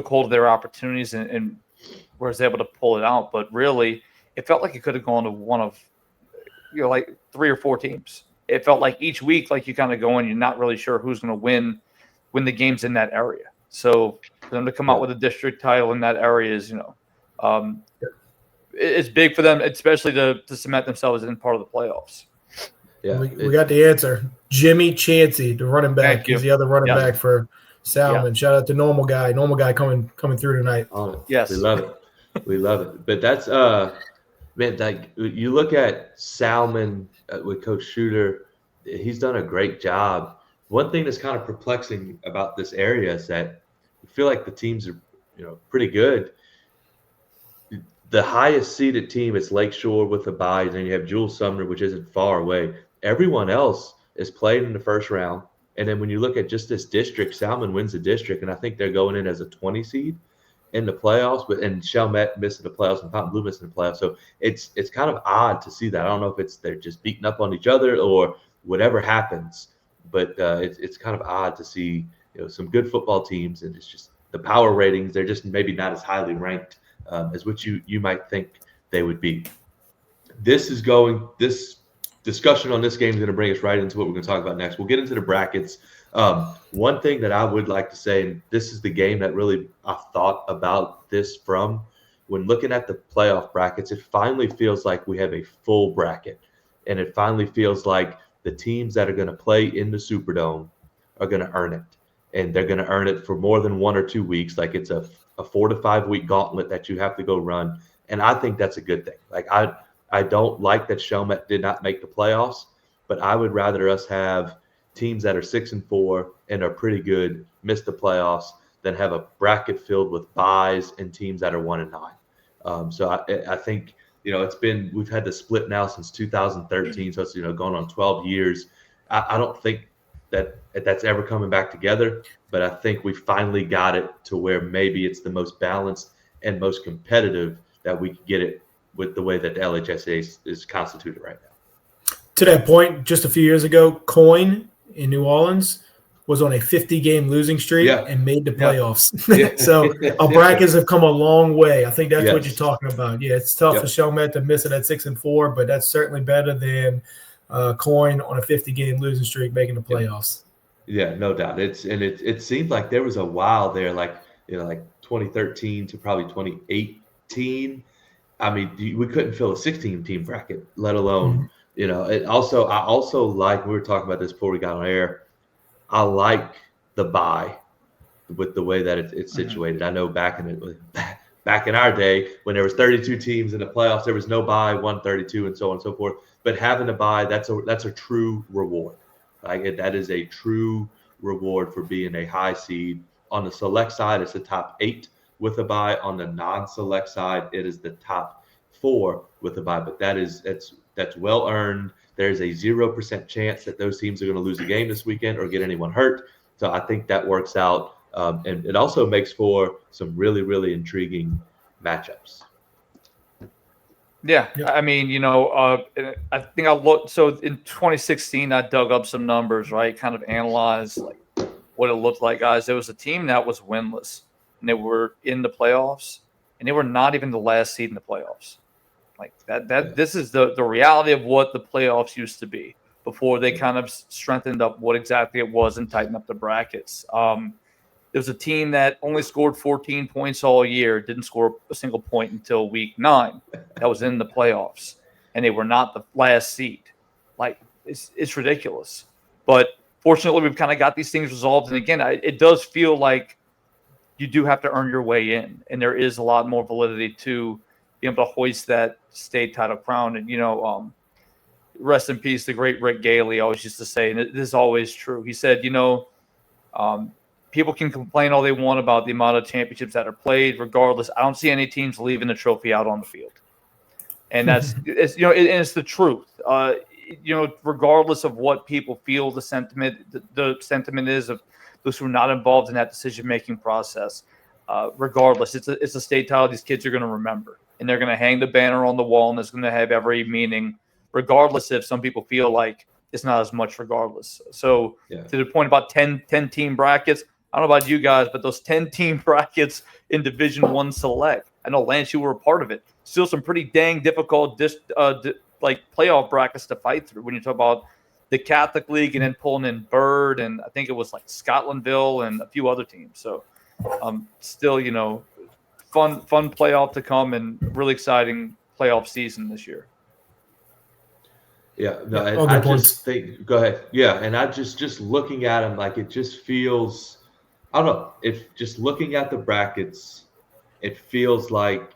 hold of their opportunities and was able to pull it out. But really, it felt like it could have gone to one of like 3 or 4 teams. It felt like each week, like you kind of go in, you're not really sure who's going to win the games in that area. So for them to come out with a district title in that area is, it's big for them, especially to cement themselves in part of the playoffs. Yeah, we got the answer. Jimmy Chansey, the running back. He's the other running back for Salmon. Yeah. Shout out to Normal Guy coming through tonight. Yes, we love it. We love it. But that's man, like, you look at Salmon with Coach Shooter, he's done a great job. One thing that's kind of perplexing about this area is that I feel like the teams are, pretty good. The highest seeded team is Lakeshore with a bye, and then you have Jules Sumner, which isn't far away. Everyone else is played in the first round. And then when you look at just this district, Salmon wins the district, and I think they're going in as a 20 seed in the playoffs, and Chalmette missing the playoffs and Fontainebleau missing the playoffs. So it's kind of odd to see that. I don't know if they're just beating up on each other or whatever happens, but it's kind of odd to see some good football teams, and it's just the power ratings, they're just maybe not as highly ranked as what you might think they would be. This discussion on this game is going to bring us right into what we're going to talk about next. We'll get into the brackets. One thing that I would like to say, and this is the game that really I thought about this from, when looking at the playoff brackets, it finally feels like we have a full bracket, and it finally feels like the teams that are going to play in the Superdome are going to earn it, and they're going to earn it for more than 1 or 2 weeks. Like, it's a 4 to 5 week gauntlet that you have to go run, and I think that's a good thing. Like, I don't like that Chalmette did not make the playoffs, but I would rather us have teams that are 6-4 and are pretty good miss the playoffs than have a bracket filled with byes and teams that are 1-9. So I think we've had the split now since 2013, so it's going on 12 years. I don't think that's ever coming back together, but I think we finally got it to where maybe it's the most balanced and most competitive that we could get it with the way that the LHSAA is constituted right now. To that point, just a few years ago, Coin in New Orleans was on a 50-game losing streak and made the playoffs. Yeah. So our brackets have come a long way. I think that's what you're talking about. Yeah, it's tough for Chalmette to miss it at 6-4, but that's certainly better than Coin on a 50-game losing streak making the playoffs. Yeah, no doubt. It seemed like there was a while there, like 2013 to probably 2018. I mean, we couldn't fill a 16-team bracket, let alone, I also like, we were talking about this before we got on air, I like the bye with the way that it's situated. I know back in our day when there was 32 teams in the playoffs, there was no bye, 132 and so on and so forth. But having a bye, that's a true reward. Like, that is a true reward for being a high seed. On the select side, it's the top 8 with a bye. On the non-select side, it is the top 4 with a bye. But that's well earned. There's a 0% chance that those teams are going to lose a game this weekend or get anyone hurt. So I think that works out, and it also makes for some really, really intriguing matchups. Yeah, I mean, I think I looked. So in 2016, I dug up some numbers, right? Kind of analyzed like what it looked like, guys. There was a team that was winless, and they were in the playoffs, and they were not even the last seed in the playoffs. Like that. This is the reality of what the playoffs used to be before they kind of strengthened up what exactly it was and tightened up the brackets. There was a team that only scored 14 points all year, didn't score a single point until week 9. That was in the playoffs, and they were not the last seed. Like, it's ridiculous. But fortunately, we've kind of got these things resolved. And again, it does feel like you do have to earn your way in, and there is a lot more validity to being able to hoist that state title crown. And rest in peace, the great Rick Gailey always used to say, and it is always true. He said, people can complain all they want about the amount of championships that are played. Regardless, I don't see any teams leaving the trophy out on the field, and it's the truth. Regardless of what people feel, the sentiment is of those who are not involved in that decision-making process. Regardless, it's a state title these kids are going to remember, and they're going to hang the banner on the wall, and it's going to have every meaning, regardless if some people feel like it's not as much regardless. So to the point about 10 team brackets, I don't know about you guys, but those 10 team brackets in Division I Select, I know, Lance, you were a part of it. Still some pretty dang difficult playoff brackets to fight through when you talk about the Catholic League and then pulling in Bird, and I think it was like Scotlandville and a few other teams. So still, fun playoff to come and really exciting playoff season this year. Yeah, no, I just think. Go ahead. Yeah, and I just looking at them, like, it just feels. I don't know. If just looking at the brackets, it feels like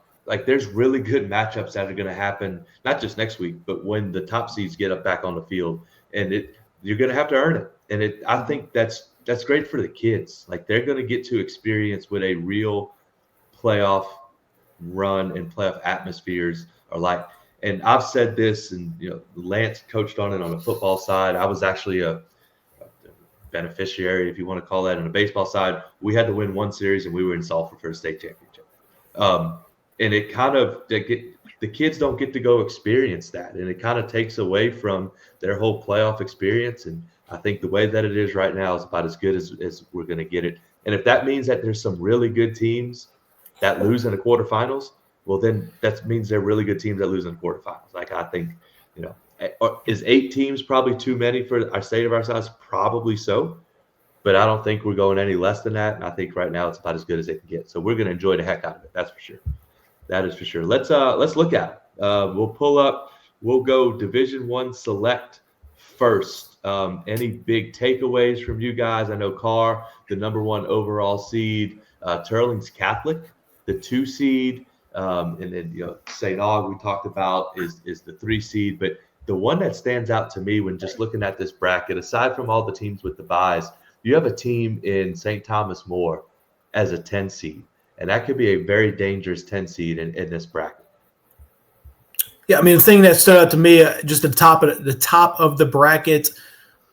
there's really good matchups that are going to happen, not just next week, but when the top seeds get up back on the field, and you're going to have to earn it. And I think that's great for the kids. Like, they're going to get to experience what a real playoff run and playoff atmospheres are like. And I've said this, and Lance coached on it on the football side. I was actually a beneficiary, if you want to call that, on the baseball side. We had to win one series, and we were in Salford for a state championship. And it kind of the kids don't get to go experience that, and it kind of takes away from their whole playoff experience. And I think the way that it is right now is about as good as we're going to get it. And if that means that there's some really good teams that lose in the quarterfinals, well, then that means they're really good teams that lose in the quarterfinals. Like, I think, is 8 teams probably too many for our state of our size? Probably so. But I don't think we're going any less than that. And I think right now it's about as good as they can get. So we're going to enjoy the heck out of it. That's for sure. That is for sure. Let's look at it. We'll go Division I Select first. Any big takeaways from you guys? I know Carr, the number 1 overall seed, Turling's Catholic, the 2 seed. And then St. Aug, we talked about, is the 3 seed. But the one that stands out to me when just looking at this bracket, aside from all the teams with the byes, you have a team in St. Thomas More as a 10 seed, and that could be a very dangerous 10 seed in this bracket. Yeah, I mean, the thing that stood out to me, just the top of the bracket,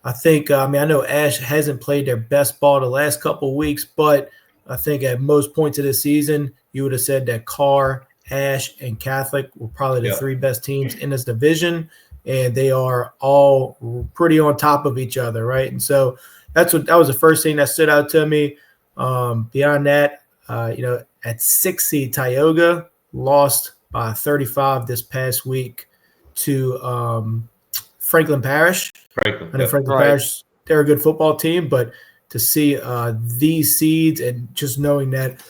I think. I know Ash hasn't played their best ball the last couple of weeks, but I think at most points of the season, you would have said that Carr, Ash, and Catholic were probably the 3 best teams in this division, and they are all pretty on top of each other, right? And so that was the first thing that stood out to me. Beyond that, at 6 seed, Tioga lost by 35 this past week to Franklin Parish. Franklin Parish, they're a good football team, but to see these seeds and just knowing that,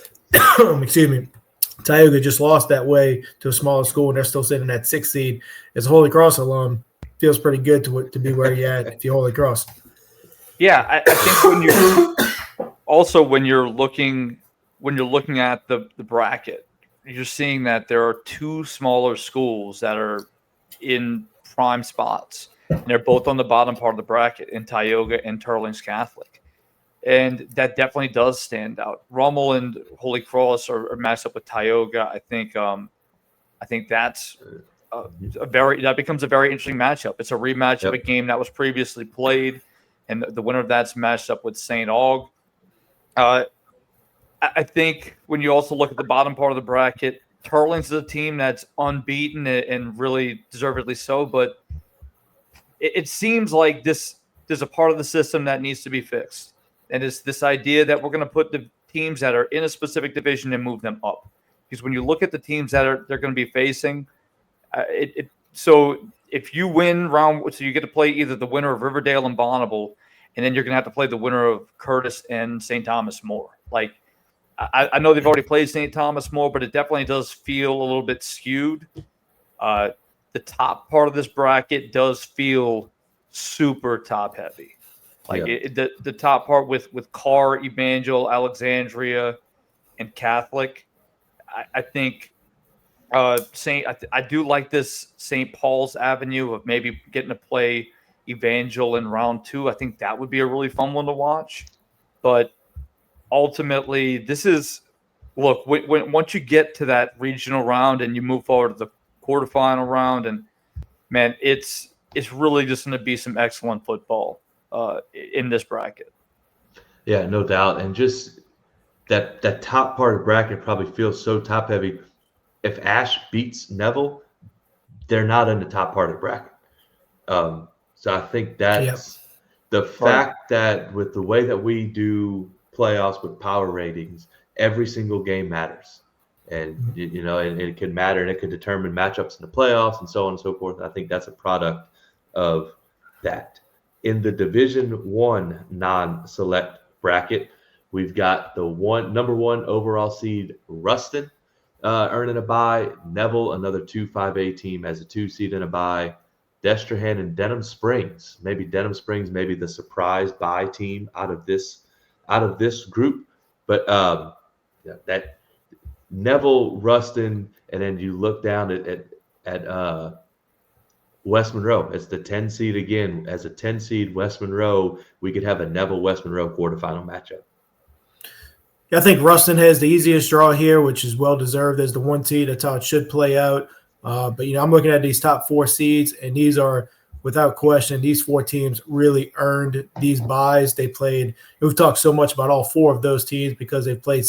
Tioga just lost that way to a smaller school and they're still sitting at 6 seed as a Holy Cross alum, feels pretty good to be where you're at if you're Holy Cross. Yeah, I think when you're looking at the bracket, you're seeing that there are 2 smaller schools that are in prime spots, and they're both on the bottom part of the bracket in Tioga and Turling's Catholic, and that definitely does stand out. Rummel and Holy Cross are matched up with Tioga. I think that's that becomes a very interesting matchup. It's a rematch of a game that was previously played, and the winner of that's matched up with St. Aug. I think when you also look at the bottom part of the bracket, Turling's is a team that's unbeaten and really deservedly so, but it seems like there's a part of the system that needs to be fixed. And it's this idea that we're going to put the teams that are in a specific division and move them up. Because when you look at the teams they're going to be facing, so if you win so you get to play either the winner of Riverdale and Bonneville, and then you're going to have to play the winner of Curtis and St. Thomas More. Like, I know they've already played St. Thomas More, but it definitely does feel a little bit skewed. The top part of this bracket does feel super top heavy. Like the top part with Carr, Evangel, Alexandria, and Catholic. I think I do like this St. Paul's Avenue of maybe getting to play Evangel in round 2. I think that would be a really fun one to watch. But ultimately, this is look once you get to that regional round and you move forward to the quarterfinal round, and man, it's really just going to be some excellent football in this bracket. Yeah, no doubt. And just that top part of the bracket probably feels so top heavy. If Ash beats Neville, they're not in the top part of the bracket. So I think that's the fact that with the way that we do playoffs with power ratings, every single game matters. And, and it can matter, and it could determine matchups in the playoffs and so on and so forth. I think that's a product of that. In the Division I non-select bracket, we've got the number one overall seed Ruston earning a bye. Neville, another 2-5A team, as a 2 seed and a bye. Destrehan and Denham Springs, maybe the surprise bye team out of this group. But that Neville, Ruston, and then you look down at West Monroe. It's the 10 seed again. As a 10 seed, West Monroe, we could have a Neville West Monroe quarterfinal matchup. I think Ruston has the easiest draw here, which is well deserved as the 1 seed. That's how it should play out. But I'm looking at these top 4 seeds, and these are, without question, these 4 teams really earned these buys. They played. We've talked so much about all 4 of those teams because they've played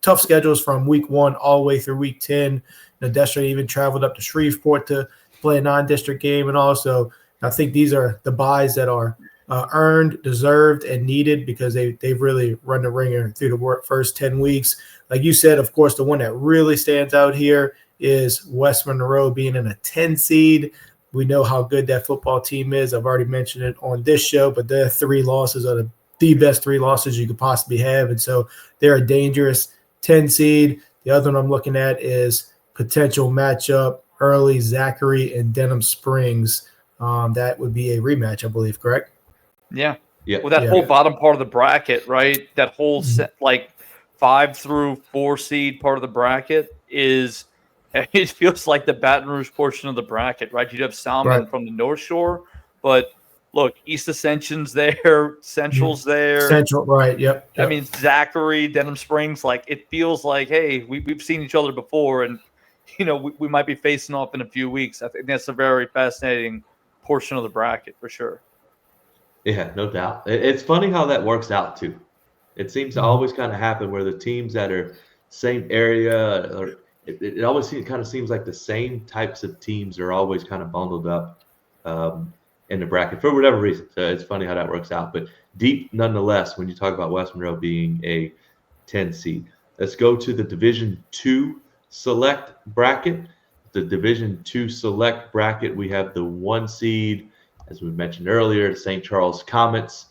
tough schedules from week 1 all the way through week 10. Destrehan even traveled up to Shreveport to play a non-district game, and also I think these are the buys that are earned, deserved, and needed because they've really run the ringer through the first 10 weeks. Like you said, of course, the one that really stands out here is West Monroe being in a 10 seed. We know how good that football team is. I've already mentioned it on this show, but their 3 losses are the best 3 losses you could possibly have. And so they're a dangerous 10 seed. The other one I'm looking at is potential matchup, early Zachary and Denham Springs. That would be a rematch, I believe, correct? Yeah. Well, that whole bottom part of the bracket, right? That whole set, like 5 through 4 seed part of the bracket is – it feels like the Baton Rouge portion of the bracket, right? You'd have Salmon from the North Shore, but look, East Ascension's there, Central's there. Central, right, yep. I mean, Zachary, Denham Springs, like it feels like, hey, we've seen each other before, and, we might be facing off in a few weeks. I think that's a very fascinating portion of the bracket for sure. Yeah, no doubt. It's funny how that works out, too. It seems to always kind of happen where the teams that are same area or – It always seems like the same types of teams are always kind of bundled up in the bracket for whatever reason. So it's funny how that works out. But deep nonetheless when you talk about West Monroe being a 10 seed. Let's go to the Division II select bracket. The Division II select bracket, we have the 1 seed, as we mentioned earlier, St. Charles Comets.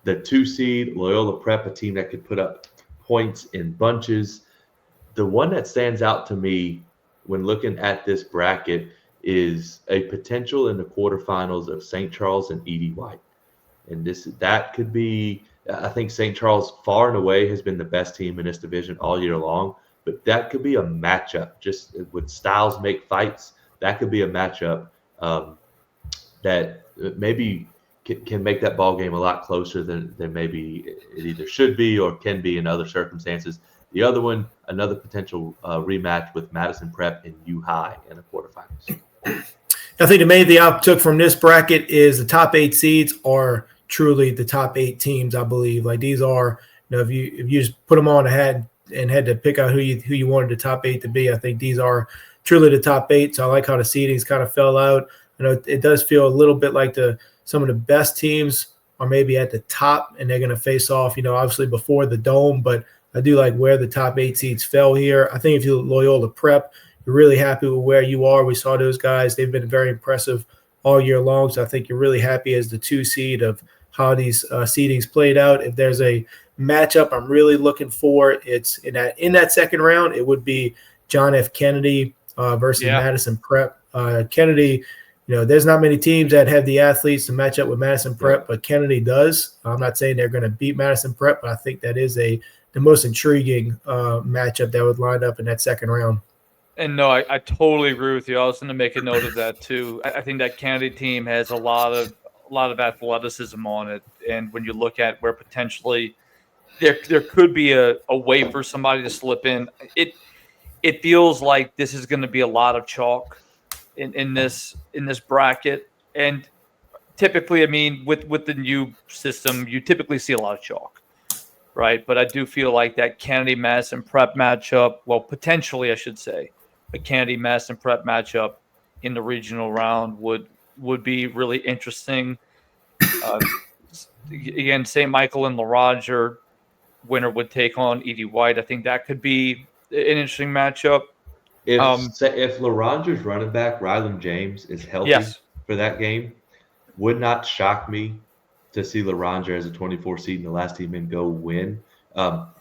The 2 seed, Loyola Prep, a team that could put up points in bunches. The one that stands out to me when looking at this bracket is a potential in the quarterfinals of St. Charles and Edie White. And that could be, I think St. Charles far and away has been the best team in this division all year long, but that could be a matchup. Just with styles make fights, that could be a matchup that maybe can make that ball game a lot closer than maybe it either should be or can be in other circumstances. The other one, another potential rematch with Madison Prep and U High in the quarterfinals. I think the main thing I took from this bracket is the top 8 seeds are truly the top 8 teams, I believe. Like these are, if you just put them on a hat and had to pick out who you wanted the top 8 to be, I think these are truly the top 8. So I like how the seedings kind of fell out. It does feel a little bit like some of the best teams are maybe at the top and they're going to face off, obviously before the dome, but I do like where the top 8 seeds fell here. I think if you're Loyola Prep, you're really happy with where you are. We saw those guys. They've been very impressive all year long. So I think you're really happy as the 2 seed of how these seedings played out. If there's a matchup I'm really looking for, it's in that second round, it would be John F. Kennedy versus Madison Prep. Kennedy, there's not many teams that have the athletes to match up with Madison Prep, but Kennedy does. I'm not saying they're going to beat Madison Prep, but I think that is the most intriguing matchup that would line up in that second round. And no, I totally agree with you. I was going to make a note of that too. I think that Kennedy team has a lot of athleticism on it, and when you look at where potentially there could be a way for somebody to slip in. It feels like this is going to be a lot of chalk in this bracket, and typically, I mean, with the new system, you typically see a lot of chalk, right? But I do feel like that Kennedy Madison Prep matchup, well, potentially, I should say, a Kennedy Madison Prep matchup in the regional round would be really interesting. Again, St. Michael and LaRoger winner would take on Edie White. I think that could be an interesting matchup. If LaRonger's running back Ryland James is healthy Yes. for that game, would not shock me to see LaRonger as a 24 seed in the last team and go win.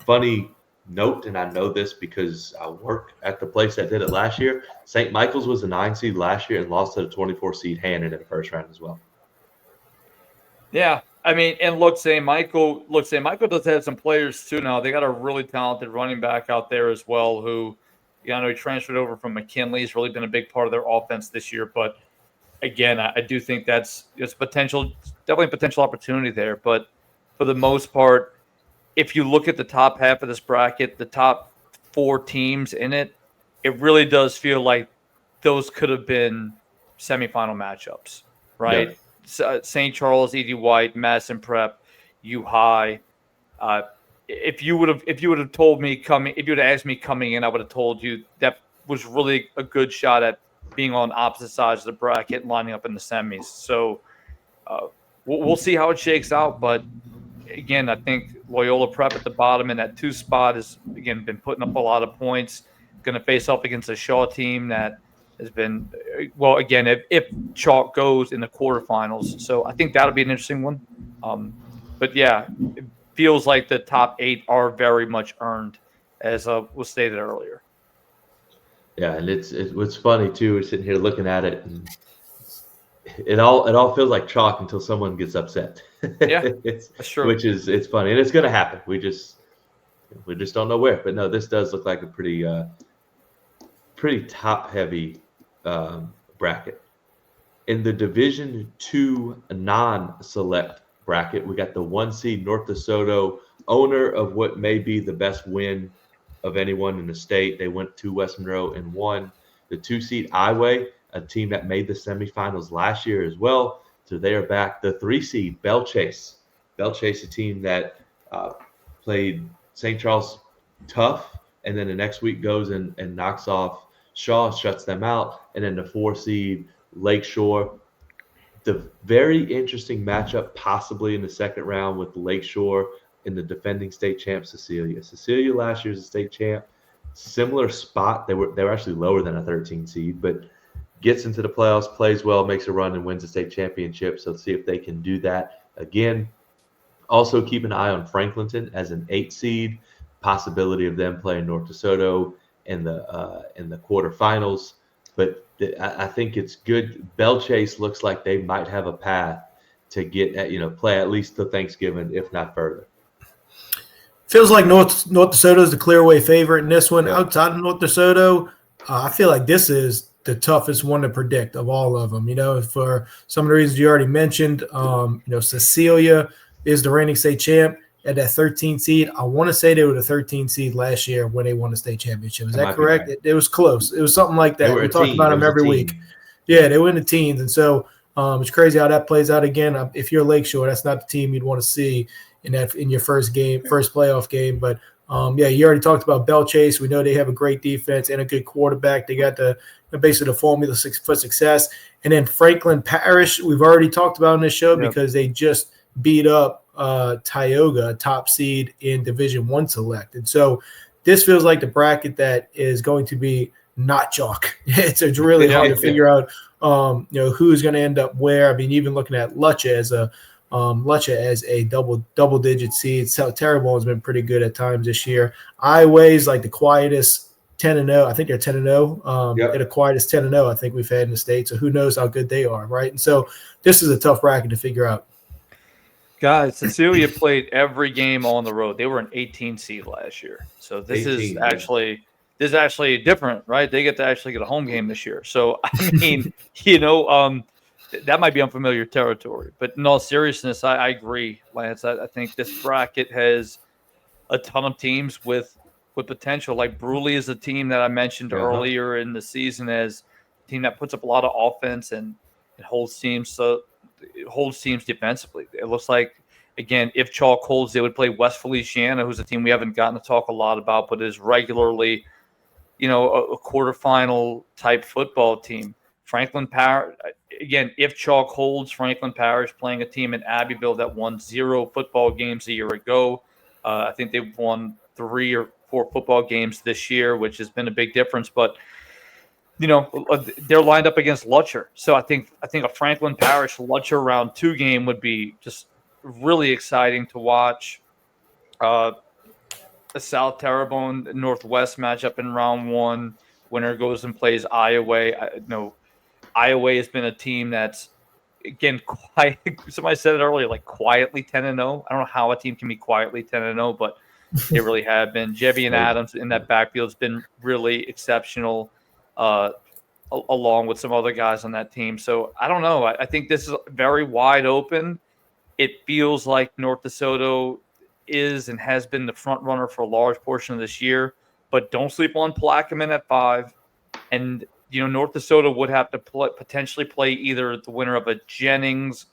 Funny note, and I know this because I work at the place that did it last year. St. Michael's was a 9 seed last year and lost to the 24 seed Hannon in the first round as well. Yeah, I mean, and look, St. Michael does have some players too now. They got a really talented running back out there as well who, you know, he transferred over from McKinley. He's really been a big part of their offense this year. But again, I do think it's definitely a potential opportunity there. But for the most part, if you look at the top half of this bracket, the top 4 teams in it, it really does feel like those could have been semifinal matchups, right? Yeah. St. Charles, Edie White, Madison Prep, U High. If you would have asked me coming in, I would have told you that was really a good shot at being on opposite sides of the bracket and lining up in the semis. So we'll see how it shakes out. But again, I think Loyola Prep at the bottom in that 2 spot has again been putting up a lot of points. Going to face off against a Shaw team that has been, well, again, if chalk goes in the quarterfinals. So I think that'll be an interesting one. But yeah, it feels like the top 8 are very much earned, as was stated earlier. Yeah, and it's what's funny too. We're sitting here looking at it, and it all feels like chalk until someone gets upset. Yeah, that's true. It's funny, and it's going to happen. We just don't know where. But no, this does look like a pretty top heavy bracket. In the Division II non-select bracket, we got the 1 seed North DeSoto, owner of what may be the best win of anyone in the state. They went to West Monroe and won. The 2 seed Iway, a team that made the semifinals last year as well. So they are back. The 3 seed Belle Chase, a team that played St. Charles tough, and then the next week goes and knocks off Shaw, shuts them out. And then the 4 seed Lakeshore. The very interesting matchup possibly in the second round with Lakeshore and the defending state champ Cecilia. Cecilia last year's a state champ. Similar spot. They were actually lower than a 13 seed, but gets into the playoffs, plays well, makes a run, and wins the state championship. So let's see if they can do that again. Also keep an eye on Franklinton as an 8 seed. Possibility of them playing North DeSoto in the quarterfinals. But I think it's good. Belle Chase looks like they might have a path to get play at least till Thanksgiving, if not further. Feels like North DeSoto is the clear-away favorite in this one. Yeah. Outside of North DeSoto, I feel like this is the toughest one to predict of all of them. For some of the reasons you already mentioned, Cecilia is the reigning state champ at that 13 seed. I want to say they were the 13 seed last year when they won the state championship. Is that correct? Right. It was close. It was something like that. We talked about them every week. Yeah, they were in the teens. And so it's crazy how that plays out again. If you're Lakeshore, that's not the team you'd want to see in your first playoff game. But you already talked about Belle Chase. We know they have a great defense and a good quarterback. They got basically the formula for success. And then Franklin Parish, we've already talked about in this show because they just beat up Tioga, top seed in Division I select. And so this feels like the bracket that is going to be not chalk. It's really hard to figure out who's going to end up where. I mean, even looking at Lucha as a double digit seed. So Terrebonne has been pretty good at times this year. Iway is like the quietest 10-0. I think they're 10-0. They're the quietest 10-0 I think we've had in the state. So who knows how good they are, right? And so this is a tough bracket to figure out. Guys, Cecilia played every game on the road. They were an 18 seed last year. So this is actually different, right? They get to actually get a home game this year. So, I mean, that might be unfamiliar territory. But in all seriousness, I agree, Lance. I think this bracket has a ton of teams with potential. Like Bruley is a team that I mentioned earlier in the season as a team that puts up a lot of offense and holds teams defensively. It looks like, again, if chalk holds, they would play West Feliciana, who's a team we haven't gotten to talk a lot about, but is regularly, a quarterfinal type football team. Franklin Parish, again, if chalk holds, Franklin Parish playing a team in Abbeville that won 0 football games a year ago. I think they've won 3 or 4 football games this year, which has been a big difference. But they're lined up against Lutcher, so I think a Franklin Parish Lutcher round 2 game would be just really exciting to watch. A South Terrebonne Northwest matchup in round 1. Winner goes and plays Iowa. Iowa has been a team that's, again, somebody said it earlier, like quietly 10-0. I don't know how a team can be quietly 10-0, but they really have been. Jebby and Adams in that backfield has been really exceptional, along with some other guys on that team. So I don't know. I think this is very wide open. It feels like North DeSoto is and has been the front runner for a large portion of this year, but don't sleep on Plaquemine at 5. And, North DeSoto would have to potentially play either the winner of a Jennings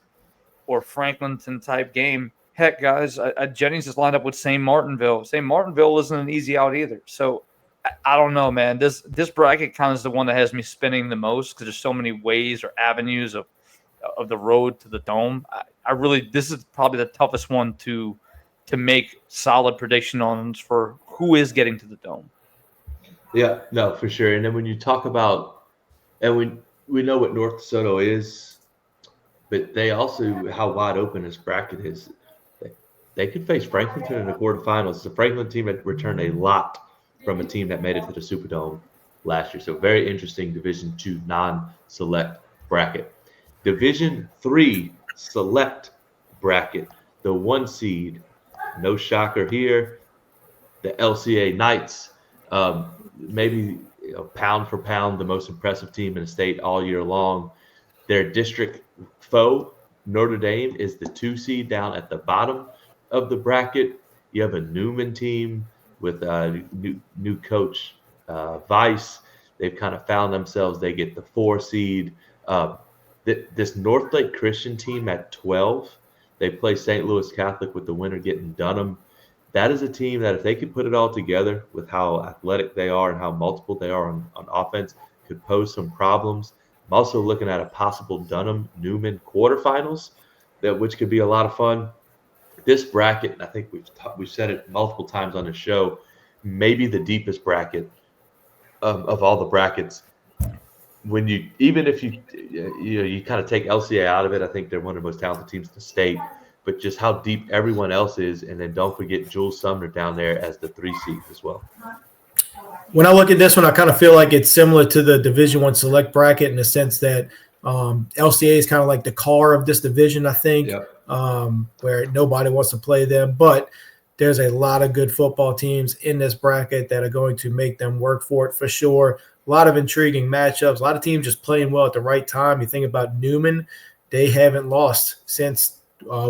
or Franklinton type game. Heck, guys, Jennings is lined up with St. Martinville. St. Martinville isn't an easy out either. So I don't know, man. This bracket kind of is the one that has me spinning the most because there's so many ways or avenues of the road to the Dome. This is probably the toughest one to make solid prediction on for who is getting to the Dome. Yeah, no, for sure. And then when you talk about, and we know what North DeSoto is, but they also, how wide open this bracket is. They could face Franklinton in the quarterfinals. It's a Franklin team that returned a lot from a team that made it to the Superdome last year. So very interesting Division II non-select bracket. Division III select bracket, the 1 seed, no shocker here, the LCA Knights. Maybe pound for pound the most impressive team in the state all year long. Their district foe, Notre Dame, is the 2 seed down at the bottom of the bracket. You have a Newman team with new coach Vice. They've kind of found themselves. They get the 4 seed. This Northlake Christian team at 12, they play St. Louis Catholic with the winner getting Dunham. That is a team that if they could put it all together with how athletic they are and how multiple they are on offense, could pose some problems. I'm also looking at a possible Dunham-Newman quarterfinals, which could be a lot of fun. This bracket, and I think we've said it multiple times on the show, maybe the deepest bracket of all the brackets. If you kind of take LCA out of it, I think they're one of the most talented teams in the state. But just how deep everyone else is, and then don't forget Jules Sumner down there as the 3 seed as well. When I look at this one, I kind of feel like it's similar to the Division I select bracket in the sense that LCA is kind of like the car of this division, I think, where nobody wants to play them. But there's a lot of good football teams in this bracket that are going to make them work for it for sure. A lot of intriguing matchups, a lot of teams just playing well at the right time. You think about Newman, they haven't lost since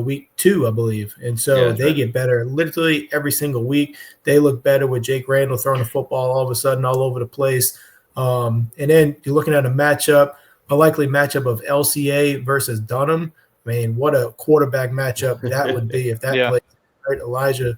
week 2, I believe. And so they get better literally every single week. They look better with Jake Randall throwing the football all of a sudden all over the place. And then you're looking at a likely matchup of LCA versus Dunham. I mean, what a quarterback matchup that would be if that played. Right? Elijah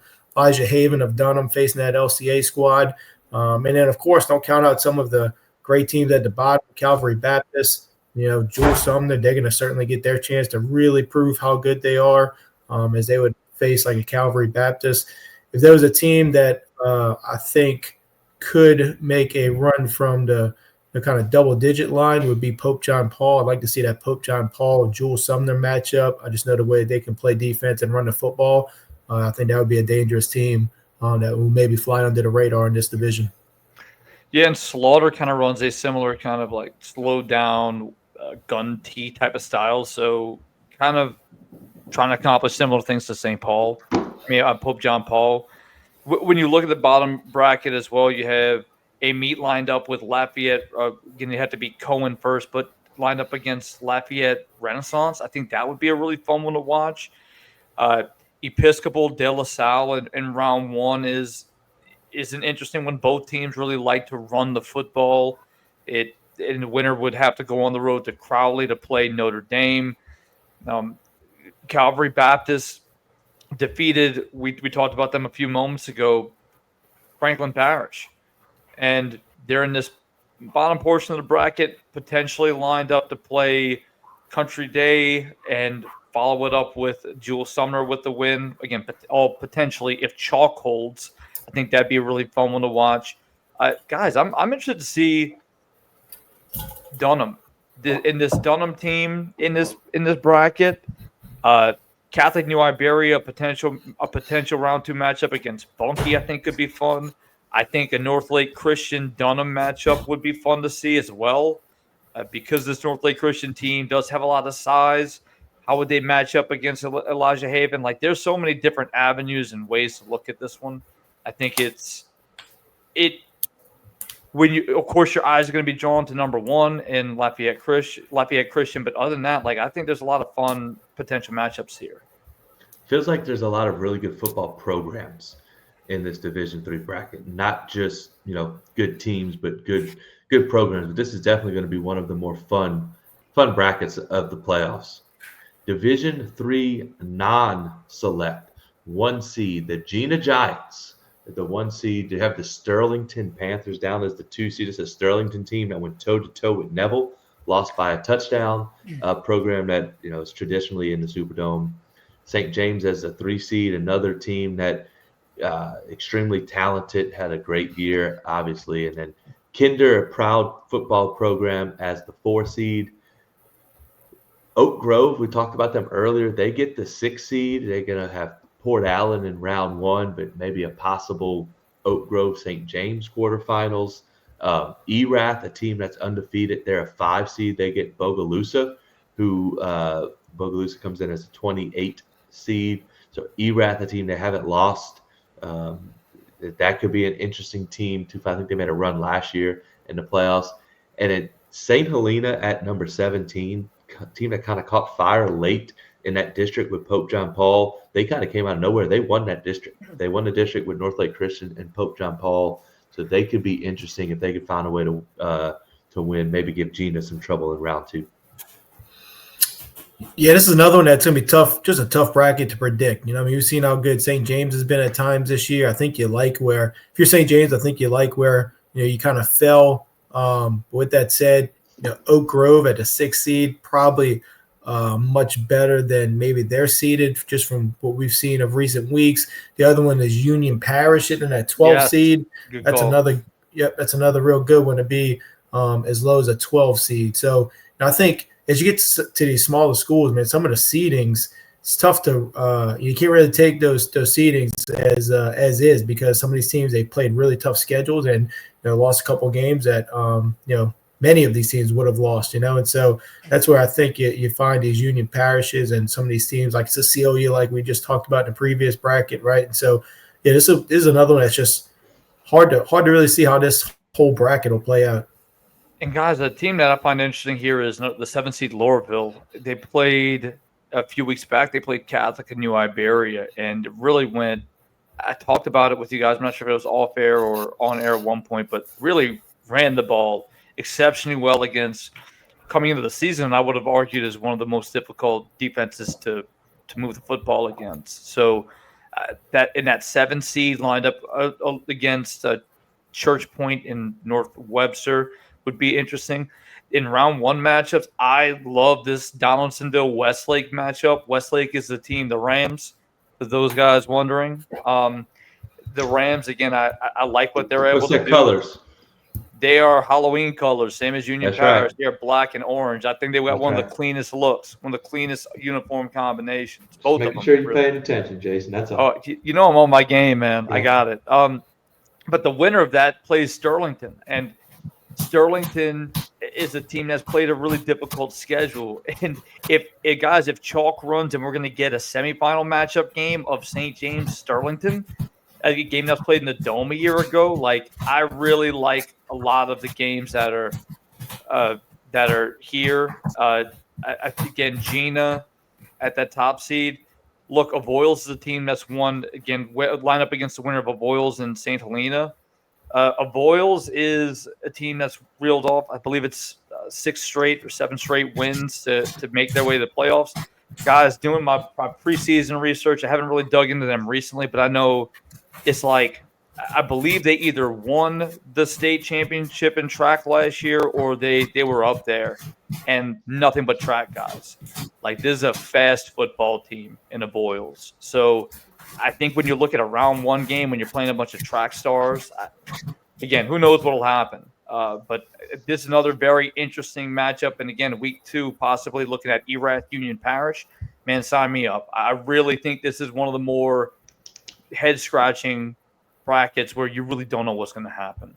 Haven of Dunham facing that LCA squad. And then, of course, don't count out some of the great teams at the bottom, Calvary Baptist. Jules Sumner, they're going to certainly get their chance to really prove how good they are as they would face like a Calvary Baptist. If there was a team that I think could make a run from the kind of double-digit line would be Pope John Paul. I'd like to see that Pope John Paul and Jules Sumner matchup. I just know the way they can play defense and run the football. I think that would be a dangerous team that will maybe fly under the radar in this division. Yeah, and Slaughter kind of runs a similar kind of like slow down gun tee type of style. So kind of trying to accomplish similar things to St. Paul. Pope John Paul. When you look at the bottom bracket as well, you have a meet lined up with Lafayette. Again, you have to beat Cohen first, but lined up against Lafayette Renaissance. I think that would be a really fun one to watch. Episcopal De La Salle in round one is an interesting one. Both teams really like to run the football. And the winner would have to go on the road to Crowley to play Notre Dame. Calvary Baptist defeated, we talked about them a few moments ago, Franklin Parish. And they're in this bottom portion of the bracket, potentially lined up to play Country Day and follow it up with Jewel Sumner with the win. Again, all potentially if chalk holds. I think that'd be a really fun one to watch. Guys, I'm interested to see Dunham in this Dunham team in this bracket. Catholic New Iberia, a potential round two matchup against Bunkie, I think could be fun. I think a North Lake Christian Dunham matchup would be fun to see as well, because this North Lake Christian team does have a lot of size. How would they match up against Elijah Haven? Like, there's so many different avenues and ways to look at this one. I think when you, of course, your eyes are going to be drawn to number one in Lafayette Christian. But other than that, like, I think there's a lot of fun potential matchups here. Feels like there's a lot of really good football programs in this Division III bracket. Not just, good teams, but good programs. But this is definitely going to be one of the more fun brackets of the playoffs. Division III non-select 1 seed, the Gina Giants. The 1 seed, they have the Sterlington Panthers down as the 2 seed. It's a Sterlington team that went toe-to-toe with Neville, lost by a touchdown. Program that is traditionally in the Superdome. St. James as a 3 seed, another team that extremely talented, had a great year, obviously. And then Kinder, a proud football program, as the 4 seed. Oak Grove, we talked about them earlier. They get the 6 seed. They're going to have Port Allen in round 1, but maybe a possible Oak Grove St. James quarterfinals. Erath, a team that's undefeated, they're a 5 seed. They get Bogalusa, who Bogalusa comes in as a 28 seed. So Erath, a team they haven't lost. That could be an interesting team too. I think they made a run last year in the playoffs. And then St. Helena at number 17, team that kind of caught fire late in that district with Pope John Paul. They kind of came out of nowhere. They won that district. They won the district with North Lake Christian and Pope John Paul. So they could be interesting if they could find a way to win, maybe give Gina some trouble in round 2. Yeah, this is another one that's going to be tough, just a tough bracket to predict. You've seen how good St. James has been at times this year. I think you like where, if you're St. James, I think you like where, you kind of fell. With that said, Oak Grove at a 6 seed, probably much better than maybe they're seeded just from what we've seen of recent weeks. The other one is Union Parish sitting at 12 seed. That's another real good one to be as low as a 12 seed. So I think as you get to these smaller schools, man, some of the seedings, it's tough to you can't really take those seedings as is, because some of these teams, they played really tough schedules and lost a couple of games that many of these teams would have lost, and so that's where I think you find these Union Parishes and some of these teams like Cecilia, like we just talked about in the previous bracket, right? And so, yeah, this is another one that's just hard to really see how this whole bracket will play out. And guys, the team that I find interesting here is the 7 seed Lorville. They played a few weeks back. They played Catholic and New Iberia, and it really went. I talked about it with you guys. I'm not sure if it was off air or on air at one point, but really ran the ball exceptionally well against, coming into the season, I would have argued is one of the most difficult defenses to move the football against. So that in that 7 seed lined up against Church Point in North Webster would be interesting. In round 1 matchups, I love this Donaldsonville Westlake matchup. Westlake is the team, the Rams, for those guys wondering. The Rams, again, I like what they're able to do. What's their colors? They are Halloween colors, same as Union Parish. Right. They're black and orange. I think they got one of the cleanest looks, one of the cleanest uniform combinations. Both of them. Making sure you're paying attention, Jason. That's all. Oh, I'm on my game, man. Yeah. I got it. But the winner of that plays Sterlington, and Sterlington is a team that's played a really difficult schedule. And if chalk runs and we're going to get a semifinal matchup game of St. James Sterlington, a game that was played in the Dome a year ago, like, I really like a lot of the games that are here. Again, Gina at that top seed. look, Avoyelles is a team that's won, again, line up against the winner of Avoyelles and St. Helena. Avoyelles is a team that's reeled off, I believe it's 6 straight or 7 straight wins to make their way to the playoffs. Guys, doing my preseason research, I haven't really dug into them recently, but I know it's like, I believe they either won the state championship in track last year or they were up there, and nothing but track guys. Like, this is a fast football team in Avoyelles. So I think when you look at a round 1 game, when you're playing a bunch of track stars, again, who knows what will happen. But this is another very interesting matchup. And again, week 2, possibly looking at Erath Union Parish. Man, sign me up. I really think this is one of the more head-scratching brackets where you really don't know what's going to happen.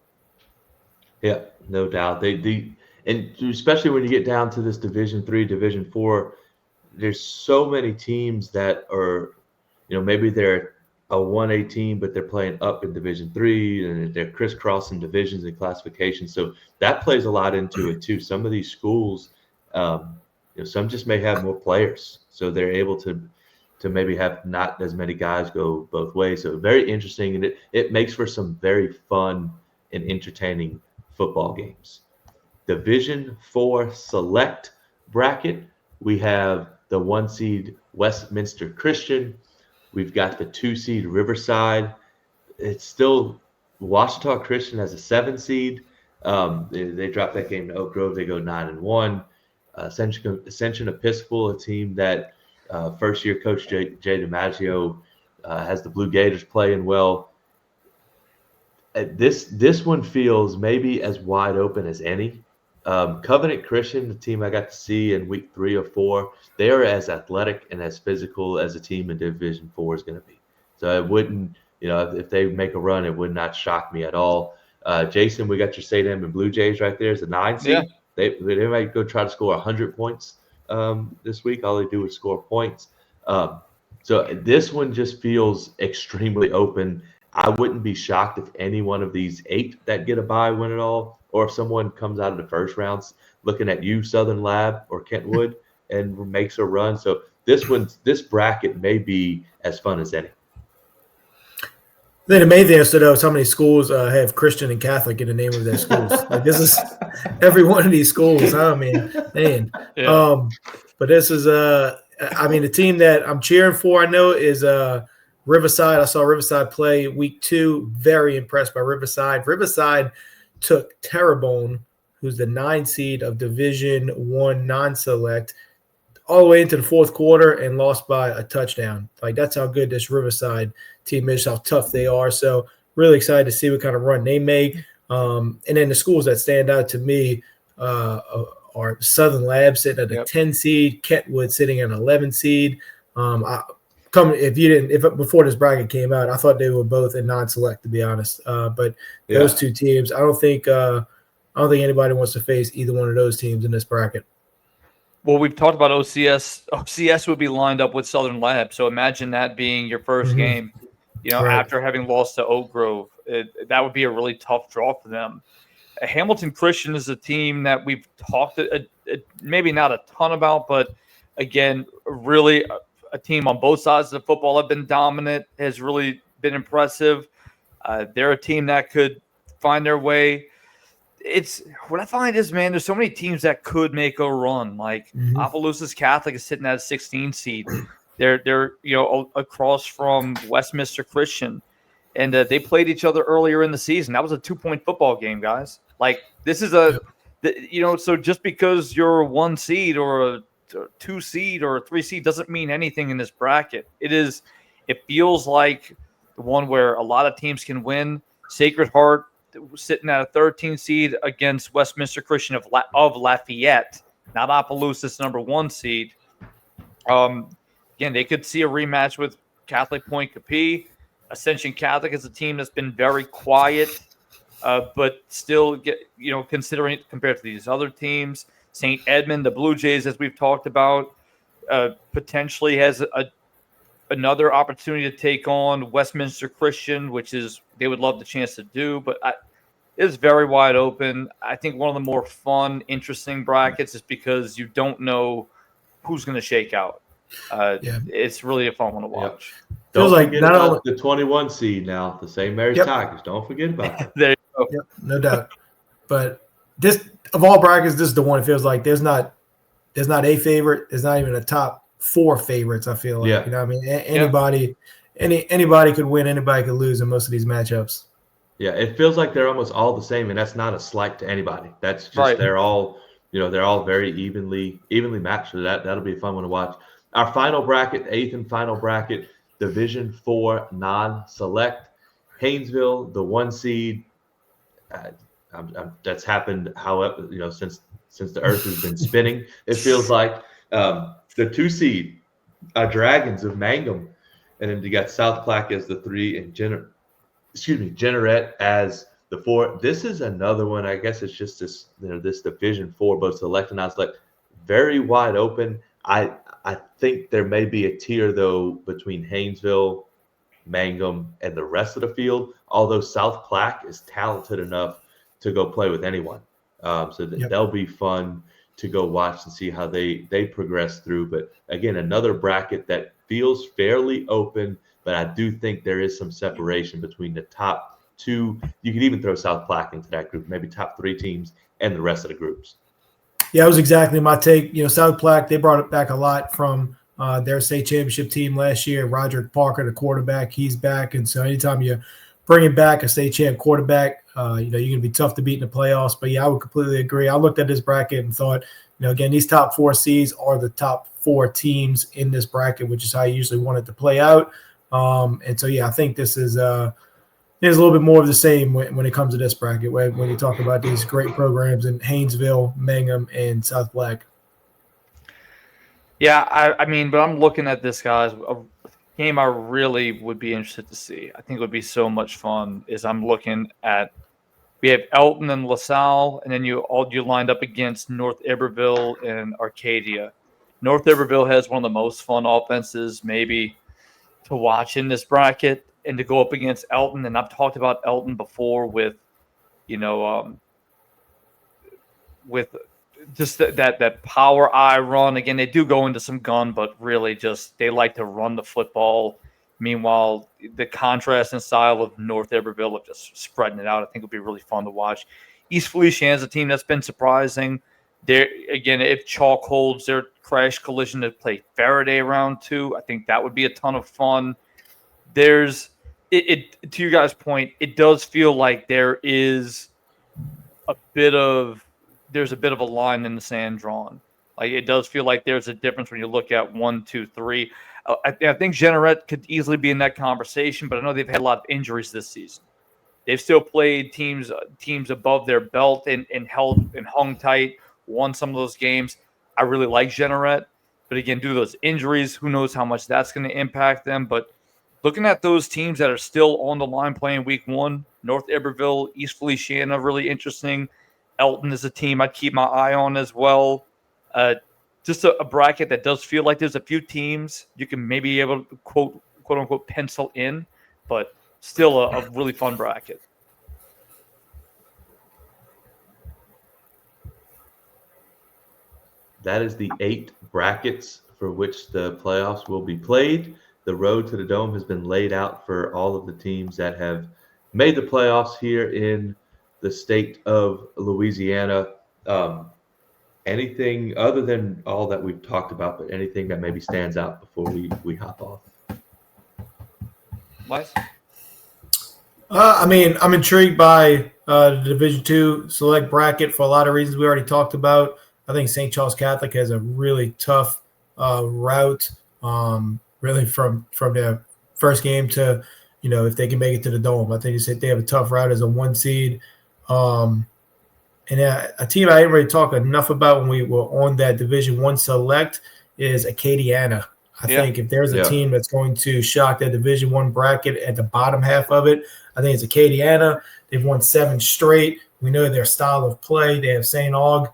Yeah, no doubt. And especially when you get down to this Division 3, Division 4, there's so many teams that are, maybe they're a 1A team, but they're playing up in Division 3, and they're crisscrossing divisions and classifications. So that plays a lot into it too. Some of these schools, some just may have more players, so they're able to maybe have not as many guys go both ways. So very interesting, and it makes for some very fun and entertaining football games. Division 4 select bracket, we have the 1 seed Westminster Christian. We've got the 2 seed Riverside. It's still Washita Christian as a 7 seed. They dropped that game to Oak Grove. They go 9-1. Ascension Episcopal, a team that first-year coach Jay DiMaggio has the Blue Gators playing well. This one feels maybe as wide open as any. Covenant Christian, the team I got to see in week 3 or 4, they are as athletic and as physical as a team in Division 4 is going to be. So it wouldn't, if they make a run, it would not shock me at all. Jason, we got your St. Edmund Blue Jays right there as a 9 seed. Yeah. They might go try to score 100 points this week. All they do is score points. So this one just feels extremely open. I wouldn't be shocked if any one of these 8 that get a bye win it all, or if someone comes out of the first rounds looking at you, Southern Lab or Kentwood, and makes a run. So this bracket may be as fun as any. Then the main thing is to know is how many schools have Christian and Catholic in the name of their schools. Like, this is every one of these schools, huh, man? Yeah. But this is the team that I'm cheering for, I know, is Riverside. I saw Riverside play week 2. Very impressed by Riverside. Riverside took Terrebonne, who's the 9 seed of Division 1 non-select, all the way into the 4th quarter and lost by a touchdown. Like, that's how good this Riverside team is, how tough they are. So really excited to see what kind of run they make. And then the schools that stand out to me are Southern Lab sitting at a 10 seed, Kentwood sitting at an 11 seed. Before this bracket came out, I thought they were both in non-select, to be honest. But those 2 teams, I don't think anybody wants to face either one of those teams in this bracket. Well, we've talked about OCS. OCS would be lined up with Southern Lab. So imagine that being your first game, Right. after having lost to Oak Grove. That would be a really tough draw for them. Hamilton Christian is a team that we've talked maybe not a ton about, but again, really a team on both sides of the football have been dominant, has really been impressive. They're a team that could find their way. What I find is, man, there's so many teams that could make a run. Like Opelousas Catholic is sitting at a 16 seed. They're across from Westminster Christian, and they played each other earlier in the season. That was a 2-point football game, guys. Like, this is so just because you're a 1 seed or a 2 seed or a 3 seed doesn't mean anything in this bracket. It feels like the one where a lot of teams can win. Sacred Heart sitting at a 13 seed against Westminster Christian of Lafayette, not Opelousas, number 1 seed. Again, they could see a rematch with Catholic Point Capee. Ascension Catholic is a team that's been very quiet, but still considering compared to these other teams. St. Edmund, the Blue Jays, as we've talked about, potentially has another opportunity to take on Westminster Christian, which is they would love the chance to do, but it's very wide open. I think one of the more fun, interesting brackets is because you don't know who's going to shake out. Yeah. It's really a fun one to watch. Don't Feels like forget not about only- the 21 seed now, the St. Mary's Yep. Tigers. Don't forget about that. There you go. Yep, no doubt. But this of all brackets, this is the one it feels like there's not a favorite. There's not even a top 4 favorites. I feel like Yeah. you know. What I mean, anybody could win. Anybody could lose in most of these matchups. Yeah, it feels like they're almost all the same, and that's not a slight to anybody. That's just Right. they're all very evenly matched. So that'll be a fun one to watch. Our final bracket, the 8th and final bracket, Division 4 non-select. Haynesville, the 1 seed. That's happened, however, since the Earth has been spinning. It feels like the 2 seed, Dragons of Mangum, and then you got South Platte as the 3 and Jeanerette as the 4. This is another one. I guess it's just this this Division 4, both select and non-select, very wide open. I think there may be a tier though between Haynesville, Mangum, and the rest of the field. Although South Platte is talented enough to go play with anyone, they'll be fun to go watch and see how they progress through. But again, another bracket that feels fairly open, but I do think there is some separation between the top 2. You could even throw South Platte into that group, maybe top 3 teams and the rest of the groups. Yeah, that was exactly my take. South Platte, they brought it back a lot from their state championship team last year. Roderick Parker, the quarterback, he's back. And so anytime you bring back a state champ quarterback, you're going to be tough to beat in the playoffs. But, yeah, I would completely agree. I looked at this bracket and thought, again, these top 4 seeds are the top 4 teams in this bracket, which is how you usually want it to play out. And so, yeah, I think this is there's a little bit more of the same when it comes to this bracket, when you talk about these great programs in Haynesville, Mangum, and South Platte. Yeah, I mean, but I'm looking at this, guys. A game I really would be interested to see. I think it would be so much fun. Is I'm looking at we have Elton and LaSalle, and then you lined up against North Iberville and Arcadia. North Iberville has one of the most fun offenses maybe to watch in this bracket, and to go up against Elton. And I've talked about Elton before with just that power eye run. Again, they do go into some gun, but really just they like to run the football. Meanwhile, the contrast and style of North Iberville of just spreading it out, I think would be really fun to watch. East Feliciana is a team that's been surprising. Again, if chalk holds their crash collision to play Faraday round 2, I think that would be a ton of fun. There's to your guys' point, it does feel like there's a bit of a line in the sand drawn. Like it does feel like there's a difference when you look at 1, 2, 3. I think Jeanerette could easily be in that conversation, but I know they've had a lot of injuries this season. They've still played teams above their belt and held and hung tight, won some of those games. I really like Jeanerette, but again, due to those injuries, who knows how much that's going to impact them. But looking at those teams that are still on the line playing week 1, North Iberville, East Feliciana, really interesting. Elton is a team I'd keep my eye on as well. Just a bracket that does feel like there's a few teams you can maybe be able to quote unquote pencil in, but still a really fun bracket. That is the 8 brackets for which the playoffs will be played. The road to the Dome has been laid out for all of the teams that have made the playoffs here in the state of Louisiana. Anything other than all that we've talked about, but anything that maybe stands out before we hop off? Lice? I mean, I'm intrigued by the Division II select bracket for a lot of reasons we already talked about. I think St. Charles Catholic has a really tough route, really from their first game to, if they can make it to the Dome. I think they have a tough route as a 1 seed. And a team I didn't really talk enough about when we were on that Division I select is Acadiana. I think if there's a team that's going to shock that Division I bracket at the bottom half of it, I think it's Acadiana. They've won 7 straight. We know their style of play. They have St. Aug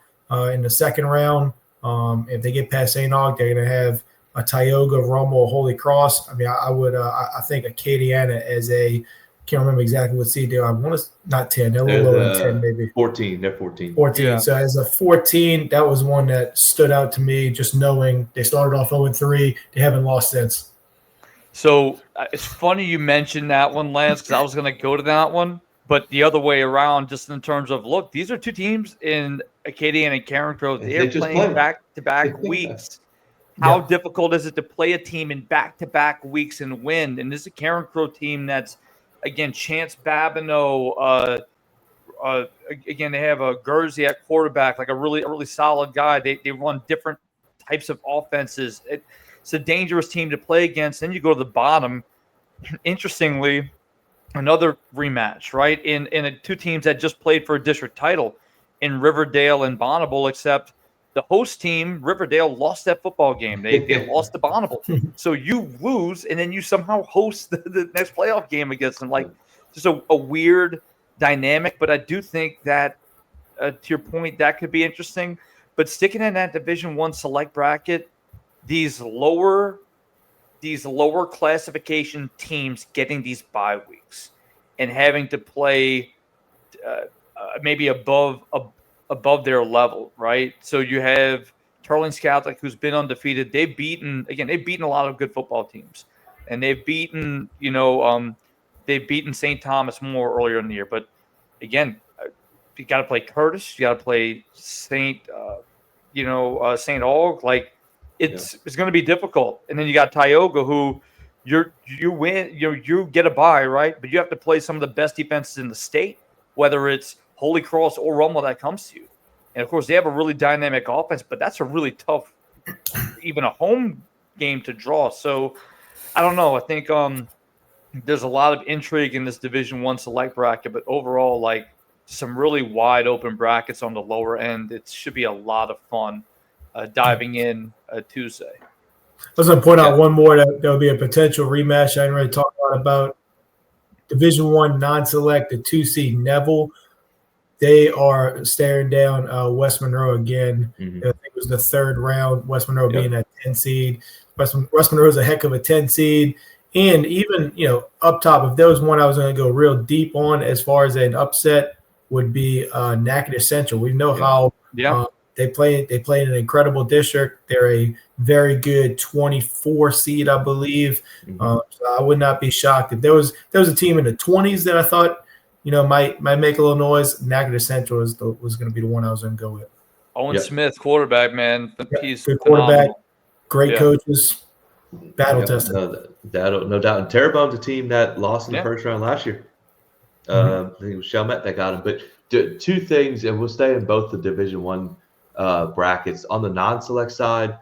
in the second round. If they get past St. Aug, they're going to have a Tioga, Rummel, Holy Cross. I mean, I think Acadiana as a can't remember exactly what seed they are. I want to not 10. They're a little lower than 10, maybe 14. They're 14. 14. Yeah. So as a 14, that was one that stood out to me. Just knowing they started off 0-3, they haven't lost since. So it's funny you mentioned that one, Lance, because I was going to go to that one, but the other way around, just in terms of, look, these are two teams in Acadiana and Carencro. They They're just playing played. back-to-back weeks. How Yeah. difficult is it to play a team in back-to-back weeks and win? And this is a Carencro team that's, again, Chance Babineau. Again, they have a Guernsey at quarterback, like a really solid guy. They run different types of offenses. It's a dangerous team to play against. Then you go to the bottom. Interestingly, another rematch, right? In two teams that just played for a district title in Riverdale and Bonneville, except the host team, Riverdale, lost that football game. They lost to Bonneville. So you lose, and then you somehow host the next playoff game against them. Like, just a weird dynamic. But I do think that, to your point, that could be interesting. But sticking in that Division I select bracket, these lower classification teams getting these bye weeks and having to play maybe above their level, right? So you have Turling's Catholic, who's been undefeated. They've beaten a lot of good football teams, and they've beaten St. Thomas more earlier in the year. But again, you got to play Curtis, you got to play St. Aug. Like, it's going to be difficult. And then you got Tioga, who you win, you get a bye, right? But you have to play some of the best defenses in the state, whether it's Holy Cross or Rummel that comes to you. And of course, they have a really dynamic offense, but that's a really tough, even a home game to draw. So I don't know. I think there's a lot of intrigue in this Division I select bracket, but overall, like, some really wide open brackets on the lower end. It should be a lot of fun diving in Tuesday. I was going to point out one more that there'll be a potential rematch. I didn't really talk about Division I non-select, the 2 seed Neville. They are staring down West Monroe again. Mm-hmm. I think it was the third round, West Monroe being that 10 seed. West Monroe is a heck of a 10 seed. And even, up top, if there was one I was going to go real deep on as far as an upset, would be Natchitoches Central. We know how they play in an incredible district. They're a very good 24 seed, I believe. Mm-hmm. So I would not be shocked if there was a team in the 20s that I thought might make a little noise. Natchitoches Central was going to be the one I was going to go with. Owen Smith, quarterback, man. He's good quarterback, phenomenal. great coaches, battle tested. No doubt. And Terrebonne's a team that lost in the first round last year. I think it was Chalmette that got him. But two things, and we'll stay in both the Division I brackets. On the non-select side,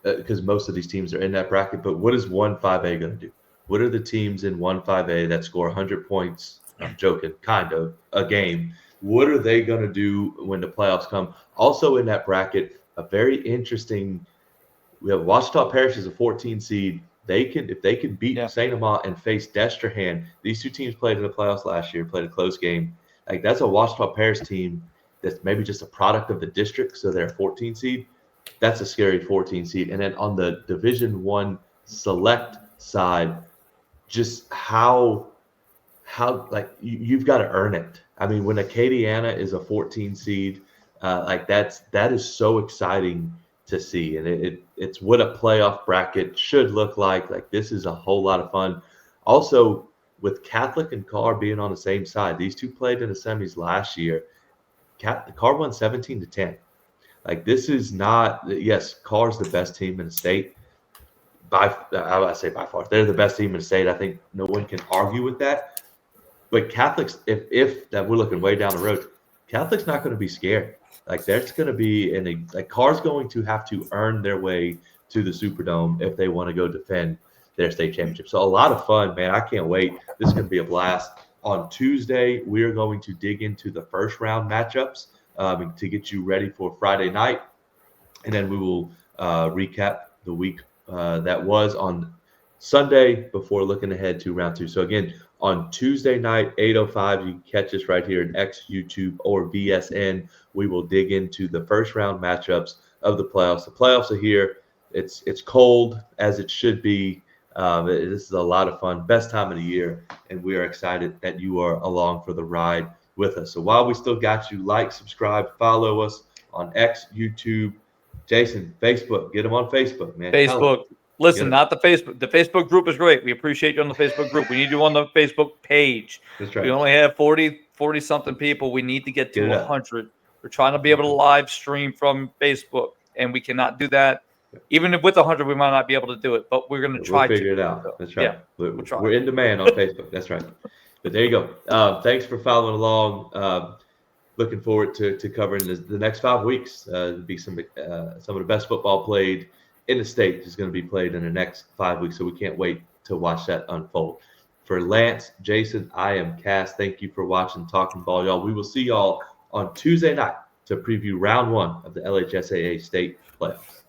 because most of these teams are in that bracket, but what is 1-5A going to do? What are the teams in 1-5A that score 100 points? I'm joking, kind of, a game. What are they going to do when the playoffs come? Also in that bracket, a very interesting – we have Ouachita Parish as a 14 seed. If they can beat St. Amant and face Destrehan, these two teams played in the playoffs last year, played a close game. Like, that's a Ouachita Parish team that's maybe just a product of the district, so they're a 14 seed. That's a scary 14 seed. And then on the Division I select side, just how like you've got to earn it. I mean, when Acadiana is a 14 seed, that is so exciting to see, and it's what a playoff bracket should look like. Like, this is a whole lot of fun. Also, with Catholic and Carr being on the same side, these two played in the semis last year. Carr won 17-10. Like, this is not – yes, Carr's the best team in the state. I would say by far. They're the best team in the state. I think no one can argue with that. But Catholics, if that we're looking way down the road, Catholic's not going to be scared. Like, there's going to be Carr's going to have to earn their way to the Superdome if they want to go defend their state championship. So a lot of fun, man. I can't wait. This is going to be a blast. On Tuesday, we are going to dig into the first round matchups to get you ready for Friday night. And then we will recap the week that was on Sunday before looking ahead to round 2. So again, on Tuesday night, 8:05, you can catch us right here in X, YouTube, or VSN. We will dig into the first round matchups of the playoffs. The playoffs are here. It's cold, as it should be. This is a lot of fun, best time of the year, and we are excited that you are along for the ride with us. So while we still got you, like, subscribe, follow us on X, YouTube, Jason, Facebook. Get them on Facebook, man. Facebook. Listen, Good. not the Facebook. The Facebook group is great. We appreciate you on the Facebook group. We need you on the Facebook page. That's right. We only have 40 something people. We need to get to Get it up. 100. We're trying to be able to live stream from Facebook, and we cannot do that. Even with 100, we might not be able to do it, but we're going to try We'll figure to. it out. So, That's right. Yeah, we're in demand on Facebook. That's right. But there you go. Thanks for following along. Looking forward to covering the next 5 weeks. It'll be some of the best football played in the state is going to be played in the next 5 weeks. So we can't wait to watch that unfold. For Lance, Jason, I am Cass. Thank you for watching Talking Ball, y'all. We will see y'all on Tuesday night to preview round 1 of the LHSAA state playoffs.